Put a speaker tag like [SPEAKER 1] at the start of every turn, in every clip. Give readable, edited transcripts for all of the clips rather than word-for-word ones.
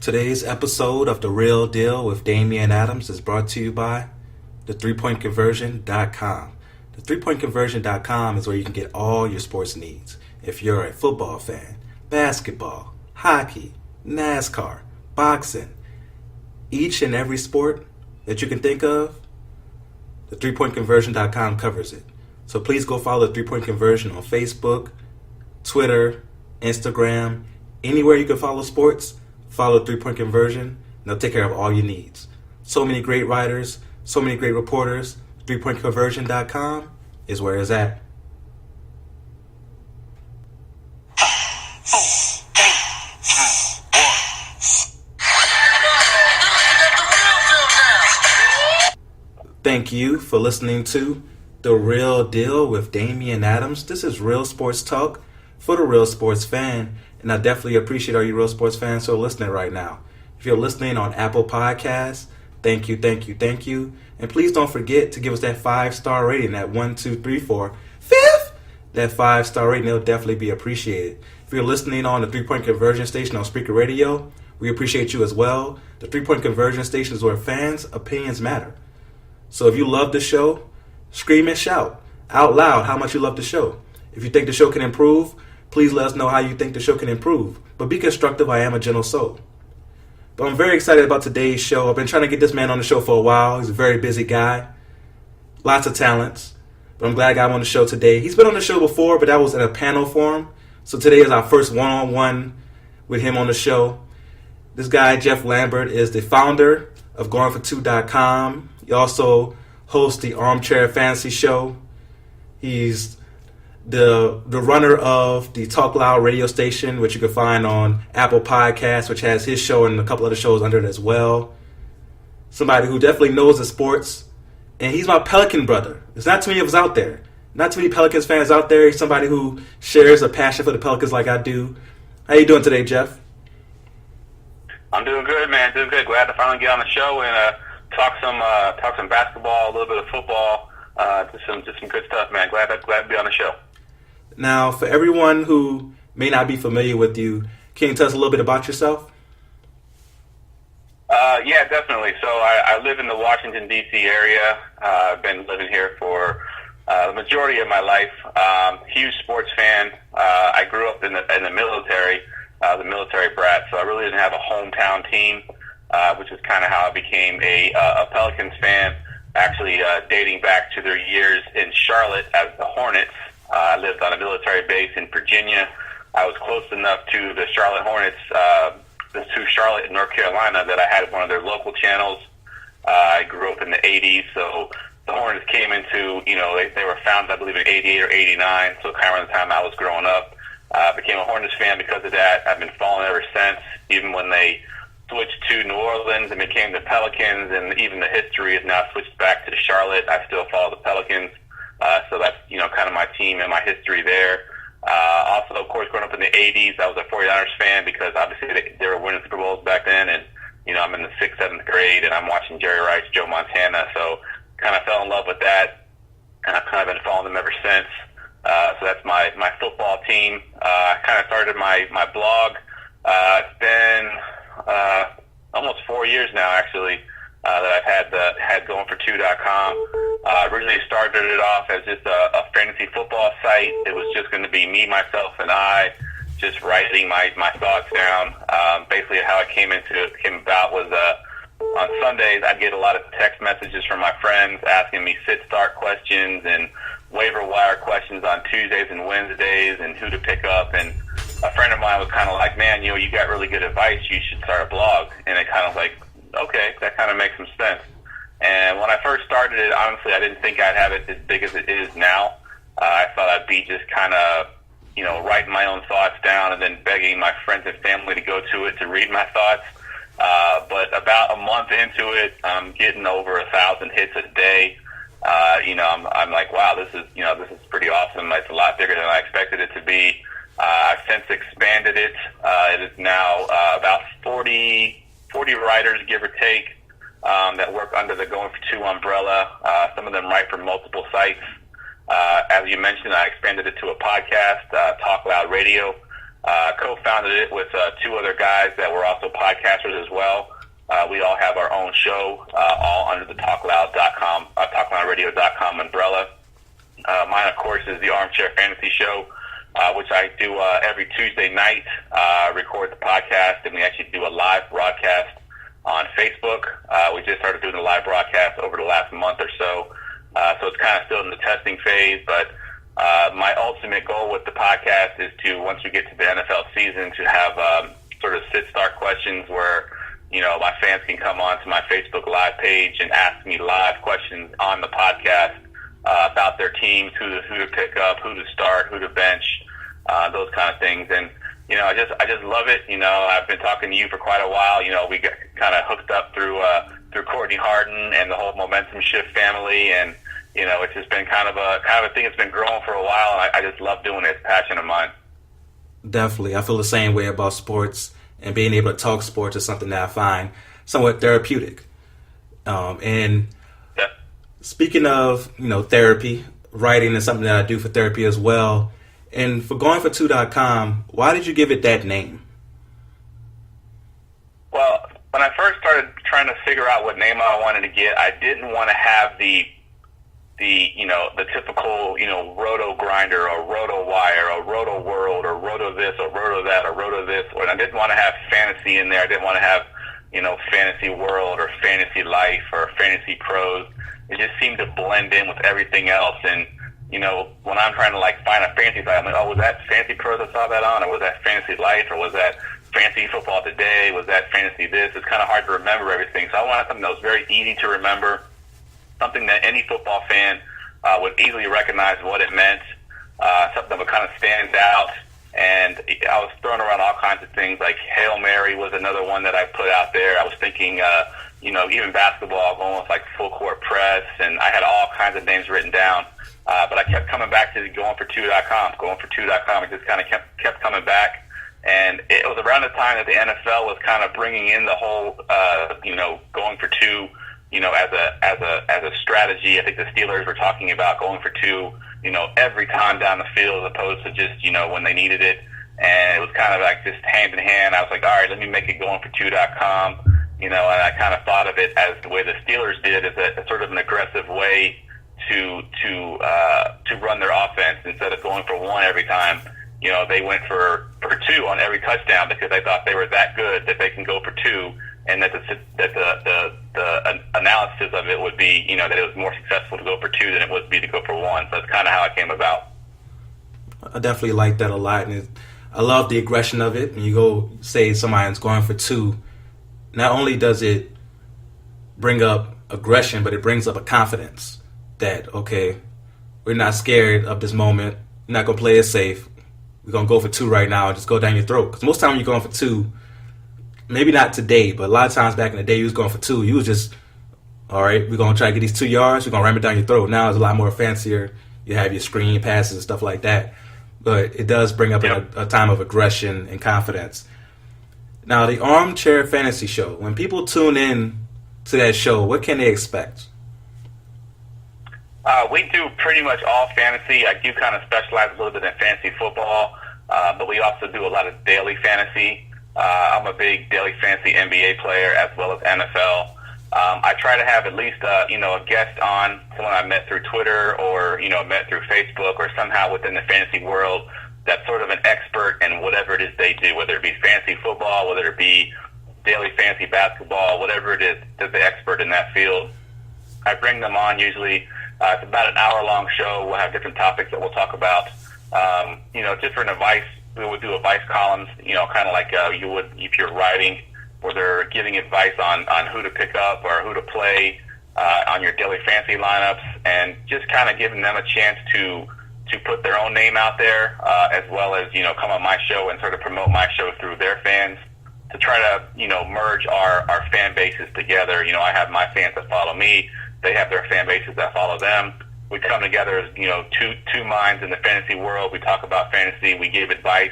[SPEAKER 1] Today's episode of The Real Deal with Damian Adams is brought to you by the3pointconversion.com. The3pointconversion.com is where you can get all your sports needs. If you're a football fan, basketball, hockey, NASCAR, boxing, each and every sport that you can think of, the 3pointconversion.com covers it. So please go follow the 3 Point Conversion on Facebook, Twitter, Instagram, anywhere you can follow sports. Follow 3 Point Conversion, and they'll take care of all your needs. So many great writers, so many great reporters. 3pointconversion.com is where it's at. Thank you for listening to The Real Deal with Damian Adams. This is Real Sports Talk for the Real Sports Fan, and I definitely appreciate all you Real Sports fans who are listening right now. If you're listening on Apple Podcasts, thank you. And please don't forget to give us that 5-star rating, that 1, 2, 3, 4, 5th. That 5-star rating, it'll definitely be appreciated. If you're listening on the 3 Point Conversion station on Spreaker Radio, we appreciate you as well. The 3 Point Conversion station is where fans' opinions matter. So if you love the show, scream and shout out loud how much you love the show. If you think the show can improve, please let us know how you think the show can improve. But be constructive, I am a gentle soul. But I'm very excited about today's show. I've been trying to get this man on the show for a while. He's a very busy guy. Lots of talents. But I'm glad I got him on the show today. He's been on the show before, but that was in a panel form. So today is our first one-on-one with him on the show. This guy, Geoff Lambert, is the founder of GoingFor2.com. He also hosts the Armchair Fantasy Show. He's the runner of the Talk Loud radio station, which you can find on Apple Podcasts, which has his show and a couple other shows under it as well. Somebody who definitely knows the sports. And he's my Pelican brother. There's not too many of us out there. Not too many Pelicans fans out there. He's somebody who shares a passion for the Pelicans like I do. How you doing today, Geoff?
[SPEAKER 2] I'm doing good, man. Doing good. Glad to finally get on the show and talk some basketball, a little bit of football, just some good stuff, man. Glad to be on the show.
[SPEAKER 1] Now, for everyone who may not be familiar with you, can you tell us a little bit about yourself?
[SPEAKER 2] Yeah, definitely. So I live in the Washington, D.C. area. I've been living here for the majority of my life. Huge sports fan. I grew up in the military, the military brat, so I really didn't have a hometown team, which is kind of how I became a Pelicans fan, actually dating back to their years in Charlotte as the Hornets. I lived on a military base in Virginia. I was close enough to the Charlotte Hornets, to Charlotte, North Carolina, that I had one of their local channels. I grew up in the 80s, so the Hornets came into, they were founded, I believe, in 88 or 89, so kind of around the time I was growing up. Became a Hornets fan because of that. I've been following ever since, even when they switched to New Orleans and became the Pelicans, and even the history has now switched back to Charlotte. I still follow the Pelicans. So that's, kind of my team and my history there. Also, of course, growing up in the 80s, I was a 49ers fan because obviously they were winning Super Bowls back then. And, I'm in the 6th, 7th grade, and I'm watching Jerry Rice, Joe Montana. So kind of fell in love with that, and I've kind of been following them ever since. So that's my football team. I kind of started my blog. It's been almost 4 years now, actually, that I've had GoingFor2.com. Originally started it off as just a fantasy football site. It was just going to be me, myself, and I just writing my thoughts down. Basically, how it came about was on Sundays I'd get a lot of text messages from my friends asking me sit-start questions and waiver wire questions on Tuesdays and Wednesdays and who to pick up. And a friend of mine was kind of like, man, you got really good advice. You should start a blog. And it kind of like, okay, that kind of makes some sense. And when I first started it, honestly, I didn't think I'd have it as big as it is now. I thought I'd be just kind of, writing my own thoughts down and then begging my friends and family to go to it to read my thoughts. But about a month into it, I'm getting over 1,000 hits a day. I'm like, wow, this is pretty awesome. It's a lot bigger than I expected it to be. I've since expanded it. It is now about 40 writers, give or take, that work under the Going For Two umbrella. Some of them write for multiple sites. As you mentioned, I expanded it to a podcast, Talk Loud Radio. Co-founded it with two other guys that were also podcasters as well. We all have our own show, all under the TalkLoud.com, TalkLoudRadio.com umbrella. Mine, of course, is the Armchair Fantasy Show, which I do every Tuesday night. Record the podcast, and we actually do a live broadcast on Facebook. We just started doing the live broadcast over the last month or so, so it's kind of still in the testing phase. But my ultimate goal with the podcast is to, once we get to the NFL season, to have sort of sit-start questions where my fans can come onto my Facebook Live page and ask me live questions on the podcast about their teams, who to pick up, who to start, who to bench, those kind of things. And I just love it. I've been talking to you for quite a while. We got kind of hooked up through Courtney Harden and the whole Momentum Shift family, and it's just been kind of a thing that's been growing for a while, and I just love doing it. It's a passion of mine.
[SPEAKER 1] Definitely, I feel the same way about sports, and being able to talk sports is something that I find somewhat therapeutic. And
[SPEAKER 2] yeah.
[SPEAKER 1] Speaking of therapy, writing is something that I do for therapy as well. And for goingfor2.com, why did you give it that name?
[SPEAKER 2] Well, when I first started trying to figure out what name I wanted to get, I didn't want to have the typical, roto grinder or roto wire or roto world or roto this or roto that or roto this. And I didn't want to have fantasy in there. I didn't want to have, fantasy world or fantasy life or fantasy pros. It just seemed to blend in with everything else. And, when I'm trying to find a fantasy site, I'm like, oh, was that Fantasy Pros I saw that on? Or was that Fantasy Life? Or was that Fantasy Football Today? Was that Fantasy this? It's kind of hard to remember everything. So I wanted something that was very easy to remember, something that any football fan would easily recognize what it meant, something that would kind of stand out. And I was throwing around all kinds of things, like Hail Mary was another one that I put out there. I was thinking, even basketball, going with full court press, and I had all kinds of names written down. But I kept coming back to goingfor2.com. Goingfor2.com, it just kind of kept coming back. And it was around the time that the NFL was kind of bringing in the whole, going for two, as a strategy. I think the Steelers were talking about going for two, every time down the field, as opposed to just, when they needed it. And it was kind of just hand in hand. I was like, all right, let me make it goingfor2.com. And I kind of thought of it as the way the Steelers did, as a sort of an aggressive way to run their offense. Instead of going for one every time, they went for two on every touchdown, because they thought they were that good that they can go for two, and that the analysis of it would be, that it was more successful to go for two than it would be to go for one. So that's kind of how it came about.
[SPEAKER 1] I definitely like that a lot, and I love the aggression of it. When you go say somebody's going for two, not only does it bring up aggression, but it brings up a confidence that, okay, we're not scared of this moment. We're not going to play it safe. We're going to go for two right now and just go down your throat. Because most time you're going for two, maybe not today, but a lot of times back in the day, you was going for two. You was just, all right, we're going to try to get these 2 yards. We're going to ram it down your throat. Now it's a lot more fancier. You have your screen passes and stuff like that. But it does bring up a time of aggression and confidence. Now, the Armchair Fantasy Show, when people tune in to that show, what can they expect?
[SPEAKER 2] We do pretty much all fantasy. I do kind of specialize a little bit in fantasy football, but we also do a lot of daily fantasy. I'm a big daily fantasy NBA player as well as NFL. I try to have at least a guest on, someone I met through Twitter or met through Facebook or somehow within the fantasy world that's sort of an expert in whatever it is they do, whether it be fantasy football, whether it be daily fantasy basketball, whatever it is, they're the expert in that field. I bring them on usually. It's about an hour-long show. We'll have different topics that we'll talk about. Different advice. We would do advice columns, kind of like you would if you're writing, where they're giving advice on who to pick up or who to play on your daily fantasy lineups, and just kind of giving them a chance to put their own name out there, as well as come on my show and sort of promote my show through their fans, to try to merge our fan bases together. I have my fans that follow me. They have their fan bases that follow them. We come together as two minds in the fantasy world. We talk about fantasy. We give advice,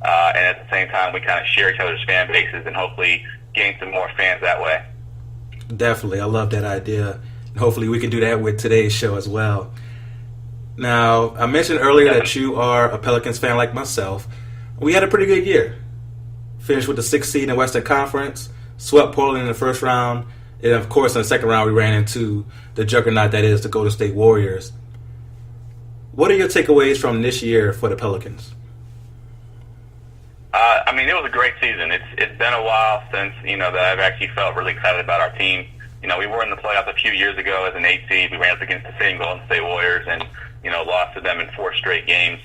[SPEAKER 2] and at the same time, we kind of share each other's fan bases and hopefully gain some more fans that way.
[SPEAKER 1] Definitely, I love that idea. Hopefully, we can do that with today's show as well. Now, I mentioned earlier that you are a Pelicans fan like myself. We had a pretty good year. Finished with the 6th seed in the Western Conference, swept Portland in the first round, and of course in the second round we ran into the juggernaut that is the Golden State Warriors. What are your takeaways from this year for the Pelicans?
[SPEAKER 2] It was a great season. It's been a while since, that I've actually felt really excited about our team. We were in the playoffs a few years ago as an 8 seed. We ran up against the same Golden State Warriors and, lost to them in 4 straight games.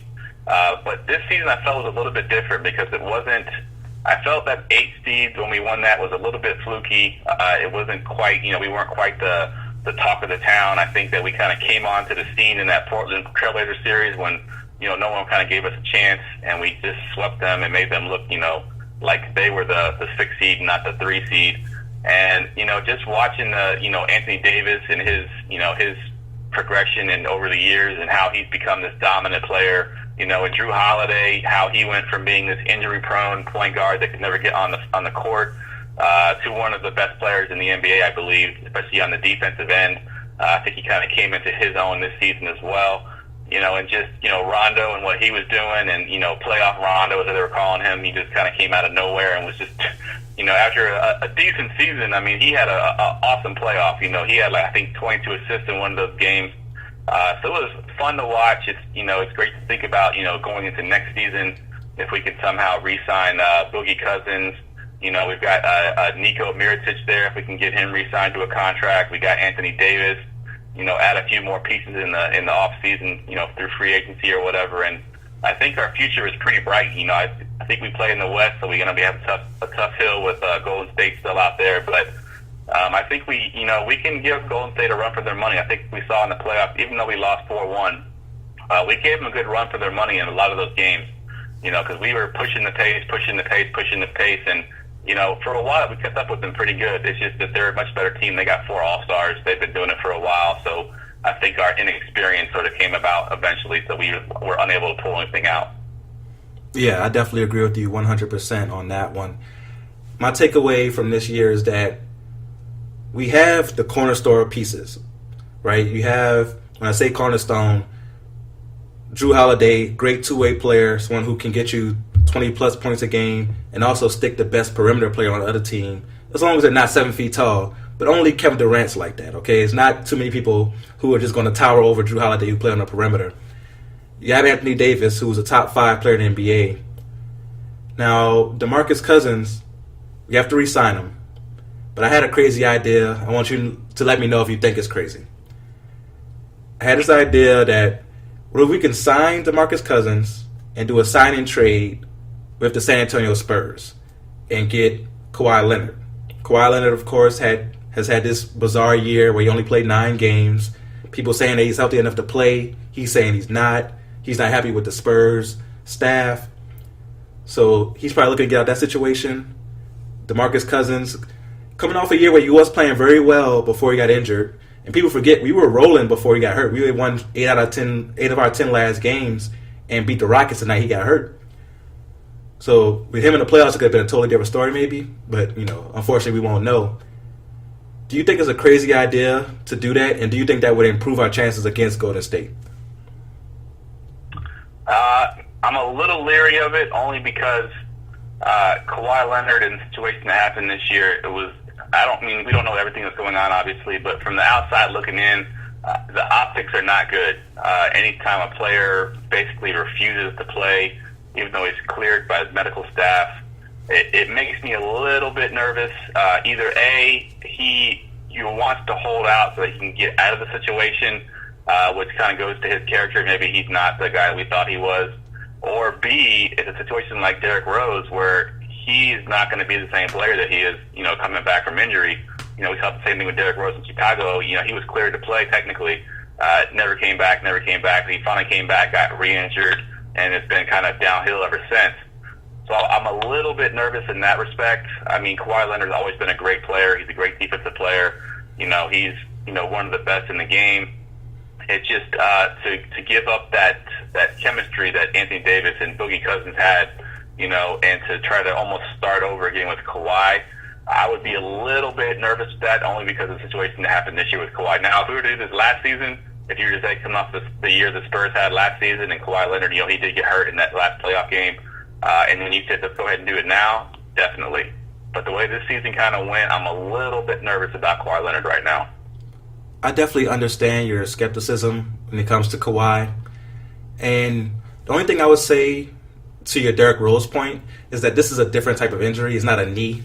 [SPEAKER 2] But this season I felt was a little bit different because I felt that 8 seed when we won that was a little bit fluky. It wasn't quite, we weren't quite the talk of the town. I think that we kind of came onto the scene in that Portland Trailblazer series when, no one kind of gave us a chance, and we just swept them and made them look, like they were the 6 seed, not the 3 seed. And, just watching Anthony Davis and his progression and over the years and how he's become this dominant player, and Drew Holiday, how he went from being this injury-prone point guard that could never get on the court to one of the best players in the NBA, I believe, especially on the defensive end. I think he kind of came into his own this season as well. And just, Rondo and what he was doing and, playoff Rondo, as they were calling him, he just kind of came out of nowhere and was just, after a decent season, he had a awesome playoff. He had, I think, 22 assists in one of those games. So it was fun to watch. It's great to think about, going into next season, if we can somehow re-sign Boogie Cousins. We've got Nico Mirotic there, if we can get him re-signed to a contract. We got Anthony Davis. Add a few more pieces in the off season, through free agency or whatever. And I think our future is pretty bright. I think we play in the West, so we're going to have a tough hill with Golden State still out there. But I think we can give Golden State a run for their money. I think we saw in the playoffs, even though we lost 4-1, we gave them a good run for their money in a lot of those games. Because we were pushing the pace, and for a while we kept up with them pretty good. It's just that they're a much better team. They got 4 All-Stars. They've been doing it for a while. So I think our inexperience sort of came about eventually, so we were unable to pull anything out.
[SPEAKER 1] Yeah, I definitely agree with you 100% on that one. My takeaway from this year is that we have the cornerstone pieces, right? You have, when I say cornerstone, Drew Holiday, great two-way player, someone who can get you 20-plus points a game and also stick the best perimeter player on the other team, as long as they're not 7 feet tall. But only Kevin Durant's like that, okay? It's not too many people who are just going to tower over Drew Holiday who play on the perimeter. You have Anthony Davis, who's a top 5 player in the NBA. Now, DeMarcus Cousins, you have to re-sign him. But I had a crazy idea. I want you to let me know if you think it's crazy. I had this idea that what if we can sign DeMarcus Cousins and do a sign-and-trade with the San Antonio Spurs and get Kawhi Leonard. Kawhi Leonard, of course, has had this bizarre year where he only played 9 games. People saying that he's healthy enough to play. He's saying he's not. He's not happy with the Spurs staff. So he's probably looking to get out of that situation. DeMarcus Cousins, coming off a year where he was playing very well before he got injured. And people forget, we were rolling before he got hurt. We won 8 of our 10 last games and beat the Rockets the night he got hurt. So with him in the playoffs, it could have been a totally different story maybe. But, unfortunately we won't know. Do you think it's a crazy idea to do that? And do you think that would improve our chances against Golden State?
[SPEAKER 2] I'm a little leery of it only because Kawhi Leonard and the situation that happened this year, we don't know everything that's going on, obviously, but from the outside looking in, the optics are not good. Anytime a player basically refuses to play, even though he's cleared by his medical staff, it makes me a little bit nervous. Either A, he wants to hold out so that he can get out of the situation, which kind of goes to his character. Maybe he's not the guy we thought he was. Or B, it's a situation like Derrick Rose where he's not going to be the same player that he is, coming back from injury. We saw the same thing with Derrick Rose in Chicago. He was cleared to play technically, never came back. He finally came back, got re-injured, and it's been kind of downhill ever since. So I'm a little bit nervous in that respect. Kawhi Leonard's always been a great player. He's a great defensive player. He's one of the best in the game. It's just to give up that chemistry that Anthony Davis and Boogie Cousins had, and to try to almost start over again with Kawhi, I would be a little bit nervous with that, only because of the situation that happened this year with Kawhi. Now, if we were to do this last season, if you were to say coming off the year the Spurs had last season, and Kawhi Leonard, he did get hurt in that last playoff game, And when you said to go ahead and do it now, definitely. But the way this season kind of went, I'm a little bit nervous about Kawhi Leonard right now.
[SPEAKER 1] I definitely understand your skepticism when it comes to Kawhi. And the only thing I would say to your Derrick Rose point is that this is a different type of injury. It's not a knee.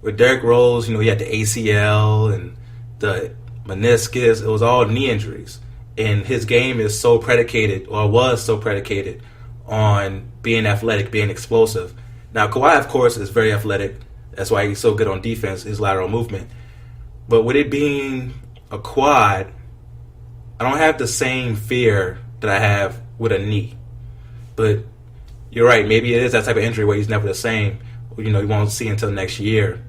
[SPEAKER 1] With Derrick Rose, he had the ACL and the meniscus. It was all knee injuries. And his game is so predicated, or was so predicated, on being athletic, being explosive. Now, Kawhi, of course, is very athletic. That's why he's so good on defense, his lateral movement. But with it being a quad, I don't have the same fear that I have with a knee. But you're right, maybe it is that type of injury where he's never the same. You won't see until next year.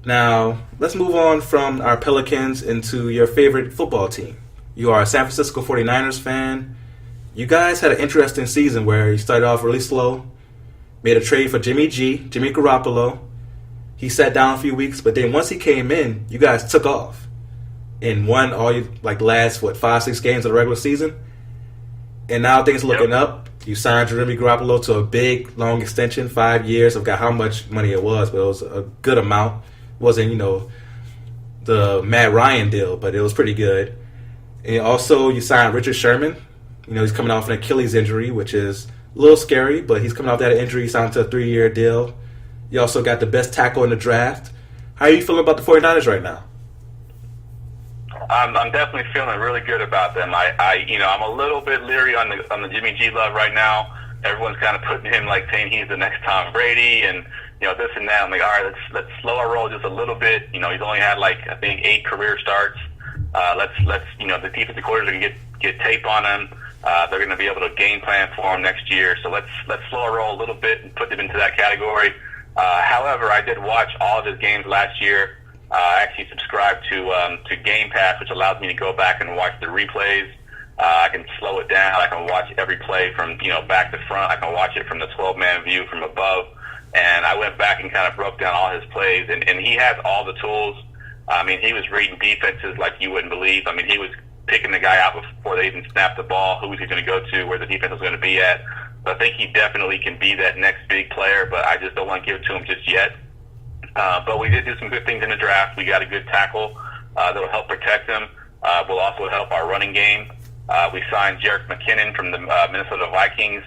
[SPEAKER 1] Now, let's move on from our Pelicans into your favorite football team. You are a San Francisco 49ers fan. You guys had an interesting season where you started off really slow, made a trade for Jimmy Garoppolo. He sat down a few weeks, but then once he came in, you guys took off and won all your last 5-6 games of the regular season. And now things are looking up. You signed Jimmy Garoppolo to a big, long extension, 5 years. I forgot how much money it was, but it was a good amount. It wasn't, the Matt Ryan deal, but it was pretty good. And also, you signed Richard Sherman. He's coming off an Achilles injury, which is a little scary, but he's coming off that injury. He signed to a 3-year deal. You also got the best tackle in the draft. How are you feeling about the 49ers right now?
[SPEAKER 2] I'm definitely feeling really good about them. I'm a little bit leery on the Jimmy G love right now. Everyone's kind of putting him saying he's the next Tom Brady and this and that. I'm like, all right, let's slow our roll just a little bit. He's only had I think 8 career starts. Let's the defensive coordinators are gonna get tape on him. They're going to be able to game plan for him next year. So let's slow our roll a little bit and put them into that category. However, I did watch all of his games last year. I actually subscribed to Game Pass, which allows me to go back and watch the replays. I can slow it down. I can watch every play from back to front. I can watch it from the 12-man view from above. And I went back and kind of broke down all his plays. And he has all the tools. He was reading defenses like you wouldn't believe. He was picking the guy out before they even snapped the ball, who was he going to go to, where the defense was going to be at. So I think he definitely can be that next big player, but I just don't want to give it to him just yet. But we did do some good things in the draft. We got a good tackle that will help protect him. Will also help our running game. We signed Jerick McKinnon from the Minnesota Vikings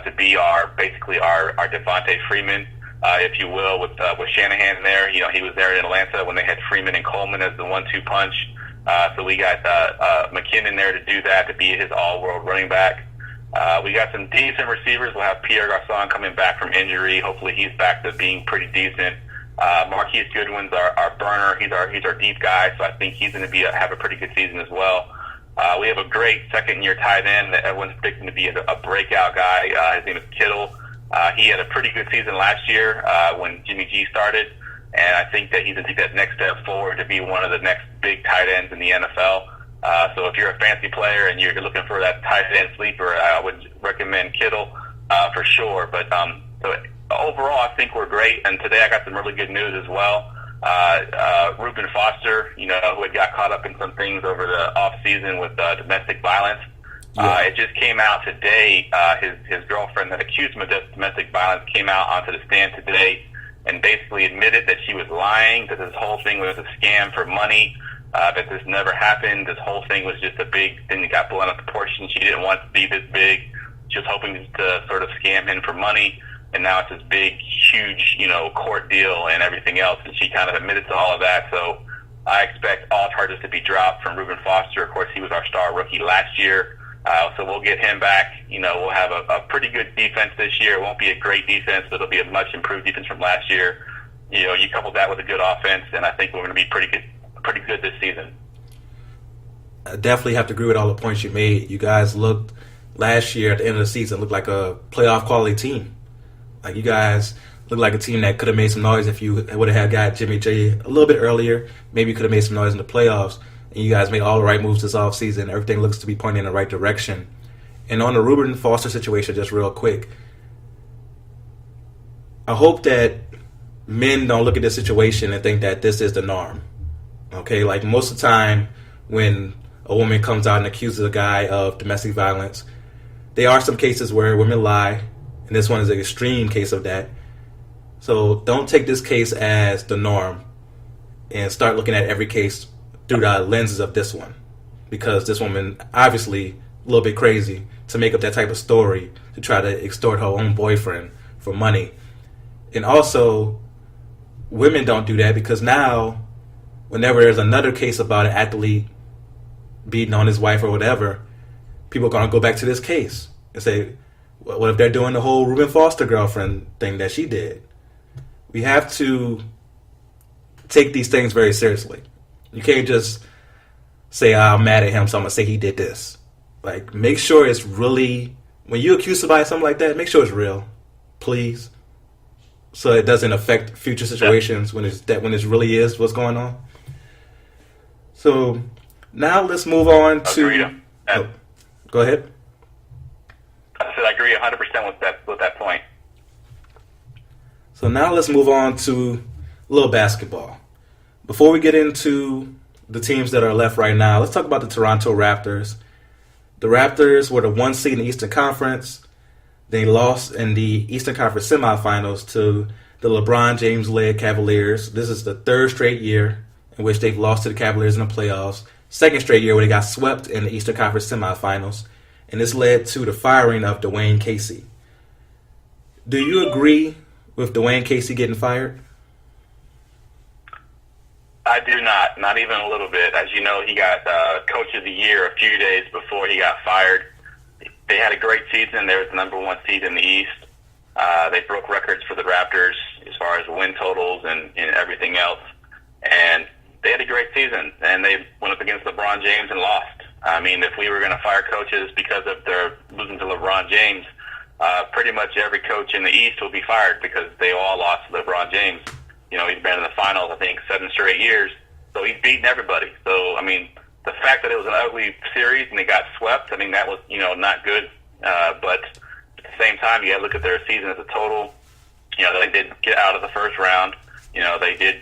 [SPEAKER 2] to be basically our Devontae Freeman, if you will, with Shanahan there. He was there in Atlanta when they had Freeman and Coleman as the 1-2 punch. So we got McKinnon there to do that, to be his all-world running back. We got some decent receivers. We'll have Pierre Garçon coming back from injury. Hopefully he's back to being pretty decent. Marquise Goodwin's our burner. He's our deep guy, so I think he's going to have a pretty good season as well. We have a great second-year tight end that everyone's predicting to be a breakout guy. His name is Kittle. He had a pretty good season last year when Jimmy G started, and I think that he's going to take that next step forward to be one of the next big tight ends in the NFL. So if you're a fantasy player and you're looking for that tight end sleeper, I would recommend Kittle for sure. But so overall, I think we're great. And today I got some really good news as well. Reuben Foster, who had got caught up in some things over the off season with domestic violence. Yeah. It just came out today. His girlfriend that accused him of domestic violence came out onto the stand today and basically admitted that she was lying, that this whole thing was a scam for money, that this never happened. This whole thing was just a big thing that got blown out of proportion. She didn't want it to be this big. She was hoping to sort of scam him for money, and now it's this big, huge, court deal and everything else, and she kind of admitted to all of that. So I expect all charges to be dropped from Reuben Foster. Of course, he was our star rookie last year. So we'll get him back. We'll have a pretty good defense this year. It won't be a great defense, but it'll be a much improved defense from last year. You couple that with a good offense, and I think we're going to be pretty good this season.
[SPEAKER 1] I definitely have to agree with all the points you made. You guys looked last year at the end of the season looked like a playoff quality team. Like you guys looked like a team that could have made some noise if you would have had got Jimmy J a little bit earlier. Maybe you could have made some noise in the playoffs. And you guys made all the right moves this offseason. Everything looks to be pointing in the right direction. And on the Reuben Foster situation, just real quick, I hope that men don't look at this situation and think that this is the norm. Okay, like most of the time when a woman comes out and accuses a guy of domestic violence, there are some cases where women lie and this one is an extreme case of that. So don't take this case as the norm and start looking at every case through the lenses of this one, because this woman obviously a little bit crazy to make up that type of story to try to extort her own boyfriend for money. And also, women don't do that, because now whenever there's another case about an athlete beating on his wife or whatever, people are going to go back to this case and say, what if they're doing the whole Reuben Foster girlfriend thing that she did? We have to take these things very seriously. You can't just say, I'm mad at him, so I'm going to say he did this. Like, make sure it's really, when you accuse somebody of something like that, make sure it's real, please, so it doesn't affect future situations when it really is what's going on. So now let's move on to. Go ahead.
[SPEAKER 2] I said I agree 100% with that point.
[SPEAKER 1] So now let's move on to a little basketball. Before we get into the teams that are left right now, let's talk about the Toronto Raptors. The Raptors were the 1 seed in the Eastern Conference. They lost in the Eastern Conference semifinals to the LeBron James-led Cavaliers. This is the third straight year in which they've lost to the Cavaliers in the playoffs. Second straight year where they got swept in the Eastern Conference semifinals. And this led to the firing of Dwane Casey. Do you agree with Dwane Casey getting fired?
[SPEAKER 2] I do not even a little bit. As you know, he got Coach of the Year a few days before he got fired. They had a great season. They were the number 1 seed in the East. They broke records for the Raptors as far as win totals and everything else. And they had a great season, and they went up against LeBron James and lost. I mean, if we were going to fire coaches because of their losing to LeBron James, pretty much every coach in the East will be fired because they all lost to LeBron James. You know, he's been in the finals, I think, 7 straight years, so he's beaten everybody. So, I mean, the fact that it was an ugly series and they got swept, I mean, that was, not good. But at the same time, you got to look at their season as a total. You know, they did get out of the first round. You know, they did,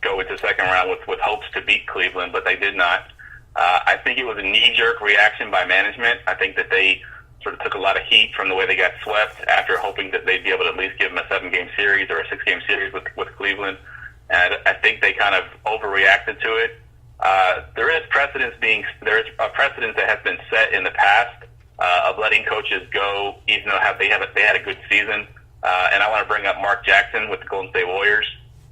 [SPEAKER 2] go into the second round with hopes to beat Cleveland, but they did not. I think it was a knee-jerk reaction by management. I think that they sort of took a lot of heat from the way they got swept after hoping that they'd be able to at least give them a 7-game series or a 6-game series with Cleveland. And I think they kind of overreacted to it. There is a precedent that has been set in the past of letting coaches go even though they had a good season. And I want to bring up Mark Jackson with the Golden State Warriors.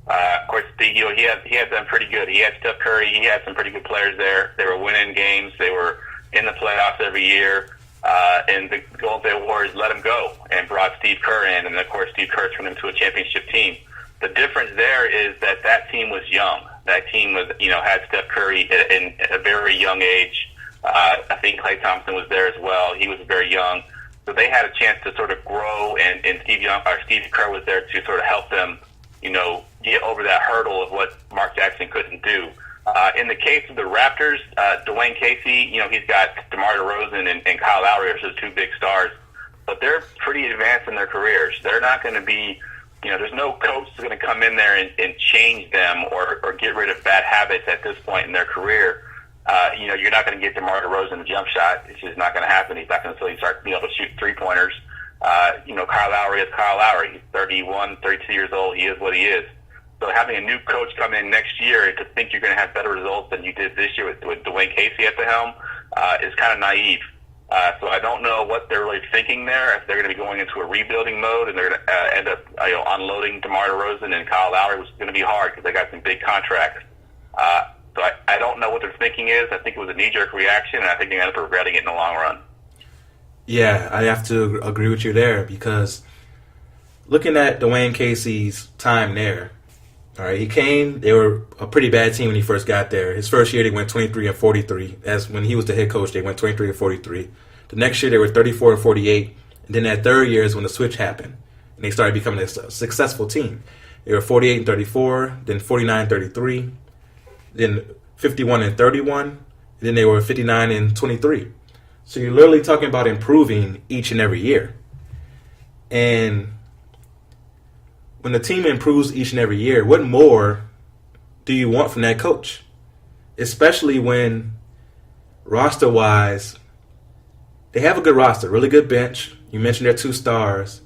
[SPEAKER 2] Of course, he had them pretty good. He had Steph Curry. He had some pretty good players there. They were winning games. They were in the playoffs every year. And the Golden State Warriors let him go and brought Steve Kerr in. And, of course, Steve Kerr turned him to a championship team. The difference there is that team was young. That team was, had Steph Curry in a very young age. I think Klay Thompson was there as well. He was very young. So they had a chance to sort of grow, and Steve Kerr was there to sort of help them, get over that hurdle of what Mark Jackson couldn't do. In the case of the Raptors, Dwane Casey, he's got DeMar DeRozan and Kyle Lowry as his 2 big stars, but they're pretty advanced in their careers. They're not going to be, there's no coach that's going to come in there and change them or get rid of bad habits at this point in their career. You're not going to get DeMar DeRozan a jump shot. It's just not going to happen. He's not going to start being able to shoot 3-pointers. Kyle Lowry is Kyle Lowry. He's 31, 32 years old. He is what he is. So having a new coach come in next year to think you're going to have better results than you did this year with Dwane Casey at the helm is kind of naive. So I don't know what they're really thinking there. If they're going to be going into a rebuilding mode and they're going to end up unloading DeMar DeRozan and Kyle Lowry, which is going to be hard because they got some big contracts. So I don't know what their thinking is. I think it was a knee-jerk reaction, and I think they end up regretting it in the long run.
[SPEAKER 1] Yeah, I have to agree with you there because looking at Dwane Casey's time there, all right, they were a pretty bad team when he first got there. His first year, they went 23-43. As when he was the head coach, they went 23-43. The next year, they were 34-48. And then that third year is when the switch happened, and they started becoming a successful team. They were 48-34, then 49-33, then 51-31, and then they were 59-23. So you're literally talking about improving each and every year. And when the team improves each and every year, what more do you want from that coach? Especially when roster-wise, they have a good roster, really good bench. You mentioned their 2 stars.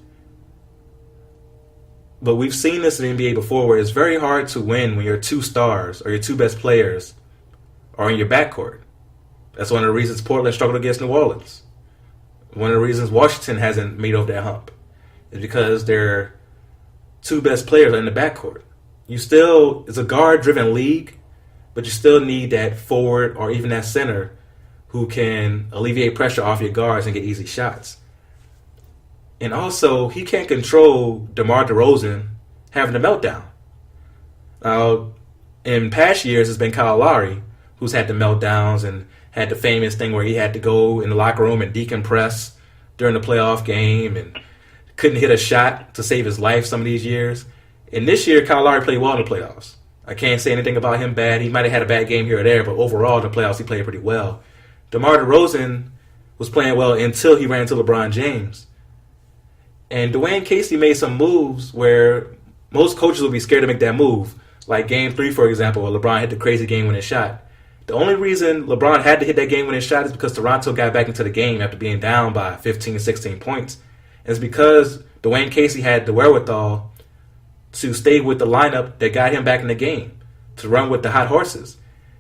[SPEAKER 1] But we've seen this in the NBA before where it's very hard to win when your 2 stars or your 2 best players are in your backcourt. That's one of the reasons Portland struggled against New Orleans. One of the reasons Washington hasn't made over that hump is because their 2 best players are in the backcourt. It's a guard-driven league, but you still need that forward or even that center who can alleviate pressure off your guards and get easy shots. And also, he can't control DeMar DeRozan having a meltdown. Now, in past years, it's been Kyle Lowry who's had the meltdowns and had the famous thing where he had to go in the locker room and decompress during the playoff game and couldn't hit a shot to save his life some of these years. And this year, Kyle Lowry played well in the playoffs. I can't say anything about him bad. He might have had a bad game here or there, but overall, in the playoffs, he played pretty well. DeMar DeRozan was playing well until he ran into LeBron James. And Dwane Casey made some moves where most coaches would be scared to make that move. Like Game 3, for example, where LeBron hit the crazy game-winning shot. The only reason LeBron had to hit that game-winning shot is because Toronto got back into the game after being down by 15, 16 points. And it's because Dwane Casey had the wherewithal to stay with the lineup that got him back in the game, to run with the hot horses,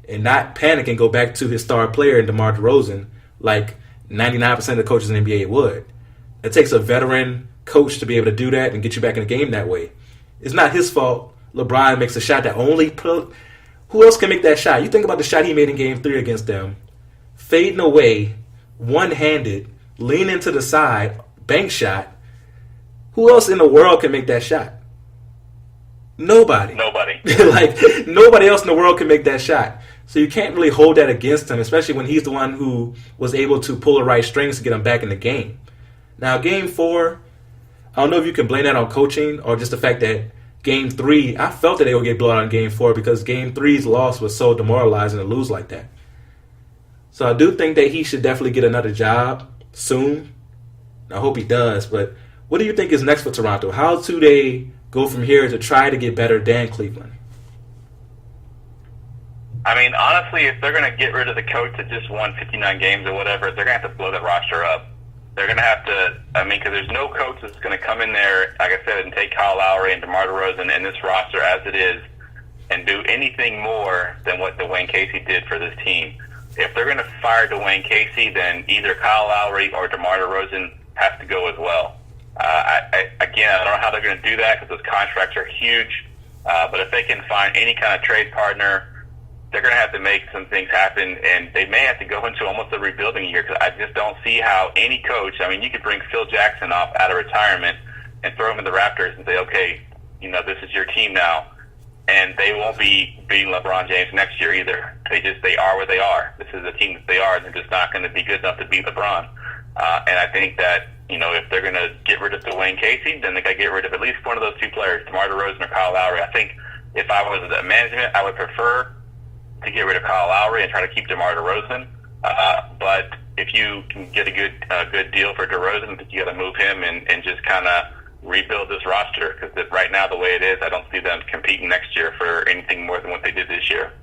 [SPEAKER 1] and not panic and go back to his star player in DeMar DeRozan like 99% of the coaches in the NBA would. It takes a veteran coach to be able to do that and get you back in the game that way. It's not his fault LeBron makes a shot that who else can make that shot? You think about the shot he made in Game 3 against them. Fading away, one-handed, leaning to the side, bank shot. Who else in the world can make that shot? Nobody. Like, nobody else in the world can make that shot. So you can't really hold that against him, especially when he's the one who was able to pull the right strings to get him back in the game. Now, Game 4, I don't know if you can blame that on coaching or just the fact that Game 3, I felt that they would get blown out in Game 4 because Game 3's loss was so demoralizing to lose like that. So I do think that he should definitely get another job soon. I hope he does, but what do you think is next for Toronto? How do they go from here to try to get better than Cleveland?
[SPEAKER 2] I mean, honestly, if they're going to get rid of the coach that just won 59 games or whatever, they're going to have to blow that roster up. They're going to have to, because there's no coach that's going to come in there, like I said, and take Kyle Lowry and DeMar DeRozan and this roster as it is and do anything more than what Dwane Casey did for this team. If they're going to fire Dwane Casey, then either Kyle Lowry or DeMar DeRozan have to go as well. I don't know how they're going to do that because those contracts are huge. But if they can find any kind of trade partner, they're going to have to make some things happen, and they may have to go into almost a rebuilding year because I just don't see how any coach, you could bring Phil Jackson off out of retirement and throw him in the Raptors and say, okay, this is your team now, and they won't be beating LeBron James next year either. They are where they are. This is the team that they are, and they're just not going to be good enough to beat LeBron. And I think that, if they're going to get rid of Dwane Casey, then they got to get rid of at least one of those 2 players, DeMar DeRozan or Kyle Lowry. I think if I was the management, I would prefer to get rid of Kyle Lowry and try to keep DeMar DeRozan. But if you can get a good deal for DeRozan, I think you got to move him and just kind of rebuild this roster because right now, the way it is, I don't see them competing next year for anything more than what they did this year.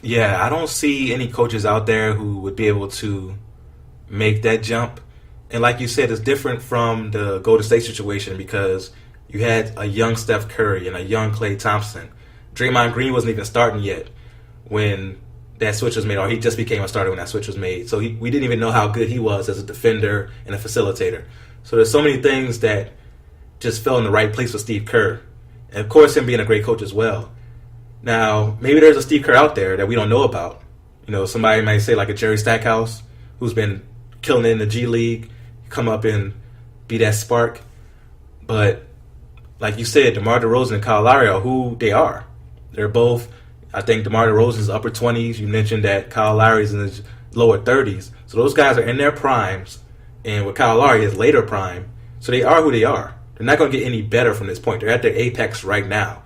[SPEAKER 1] Yeah, I don't see any coaches out there who would be able to make that jump. And like you said, it's different from the Golden State situation because you had a young Steph Curry and a young Klay Thompson. Draymond Green wasn't even starting yet when that switch was made, or he just became a starter when that switch was made. So we didn't even know how good he was as a defender and a facilitator. So there's so many things that just fell in the right place with Steve Kerr. And, of course, him being a great coach as well. Now, maybe there's a Steve Kerr out there that we don't know about. Somebody might say like a Jerry Stackhouse who's been killing it in the G League, come up and be that spark. But like you said, DeMar DeRozan and Kyle Lowry are who they are. They're both, I think DeMar DeRozan's upper 20s. You mentioned that Kyle Lowry's in his lower 30s. So those guys are in their primes. And with Kyle Lowry, his later prime. So they are who they are. They're not going to get any better from this point. They're at their apex right now.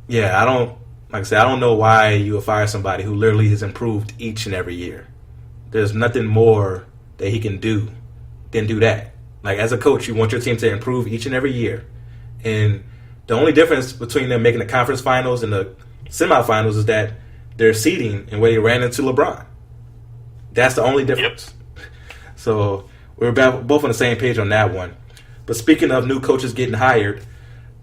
[SPEAKER 1] Yeah, I don't know why you would fire somebody who literally has improved each and every year. There's nothing more that he can do than do that. Like, as a coach, you want your team to improve each and every year. And the only difference between them making the conference finals and the semifinals is that their seeding and where they ran into LeBron. That's the only difference. Yep. So we're both on the same page on that one. But speaking of new coaches getting hired,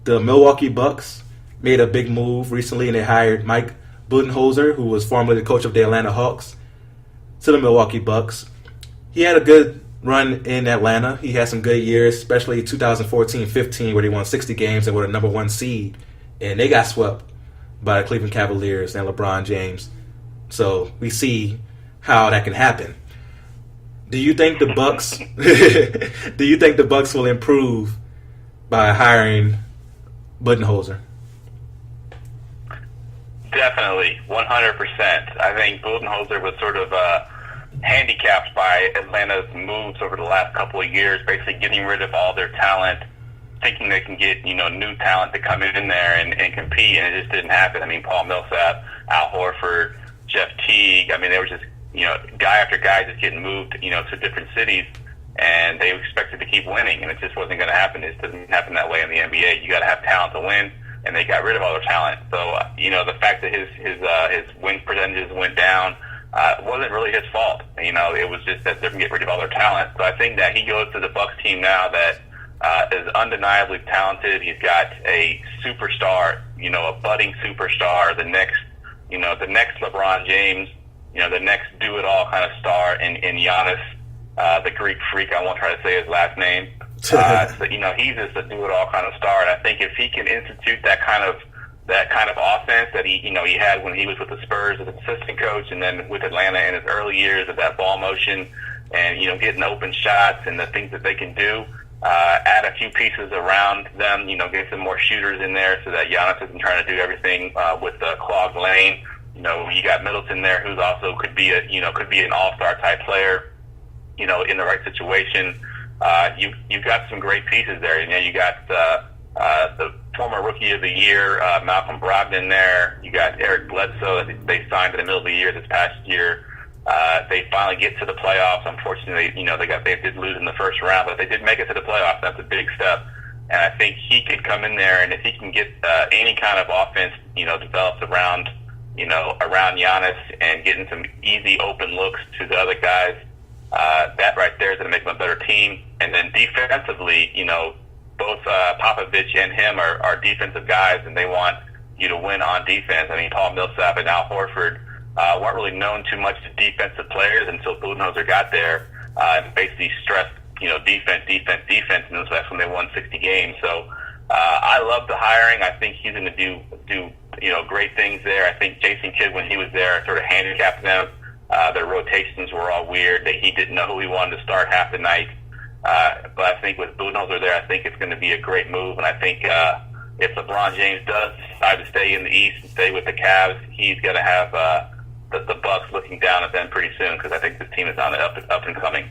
[SPEAKER 1] the Milwaukee Bucks made a big move recently, and they hired Mike Budenholzer, who was formerly the coach of the Atlanta Hawks, to the Milwaukee Bucks. He had a good run in Atlanta. He had some good years, especially 2014-15, where they won 60 games and were the number one seed. And they got swept by the Cleveland Cavaliers and LeBron James. So we see how that can happen. Do you think the Bucks will improve by hiring Budenholzer?
[SPEAKER 2] Definitely, 100%. I think Budenholzer was sort of handicapped by Atlanta's moves over the last couple of years, basically getting rid of all their talent, thinking they can get new talent to come in there and compete, and it just didn't happen. I mean, Paul Millsap, Al Horford, Jeff Teague. I mean, they were just guy after guy just getting moved to different cities, and they expected to keep winning, and it just wasn't going to happen. It doesn't happen that way in the NBA. You got to have talent to win, and they got rid of all their talent. So the fact that his win percentages went down wasn't really his fault. It was just that they're going to get rid of all their talent. So I think that he goes to the Bucks team now that is undeniably talented. He's got a superstar, a budding superstar, the next LeBron James, the next do-it-all kind of star in Giannis, the Greek freak. I won't try to say his last name. So, he's just a do-it-all kind of star, and I think if he can institute that kind of offense that he had when he was with the Spurs as an assistant coach, and then with Atlanta in his early years of that ball motion and getting open shots and the things that they can do. Add a few pieces around them, get some more shooters in there so that Giannis isn't trying to do everything with the clogged lane. You got Middleton there, who's also could be an all-star type player, in the right situation. You've got some great pieces there. You got the former Rookie of the Year, Malcolm Brogdon there. You got Eric Bledsoe that they signed in the middle of the year this past year. They finally get to the playoffs. Unfortunately, they did lose in the first round, but they did make it to the playoffs. That's a big step. And I think he could come in there, and if he can get any kind of offense, developed around Giannis and getting some easy open looks to the other guys, that right there is going to make them a better team. And then defensively, both Popovich and him are defensive guys, and they want you to win on defense. I mean, Paul Millsap and Al Horford weren't really known too much to defensive players until Budenholzer got there and basically stressed, defense, and that's when they won 60 games. So I love the hiring. I think he's going to do great things there. I think Jason Kidd, when he was there, sort of handicapped them. Their rotations were all weird. He didn't know who he wanted to start half the night. But I think with Budenholzer there, I think it's going to be a great move. And I think if LeBron James does decide to stay in the East and stay with the Cavs, he's going to have the Bucks looking down at them pretty soon, because I think this team is on the up and coming.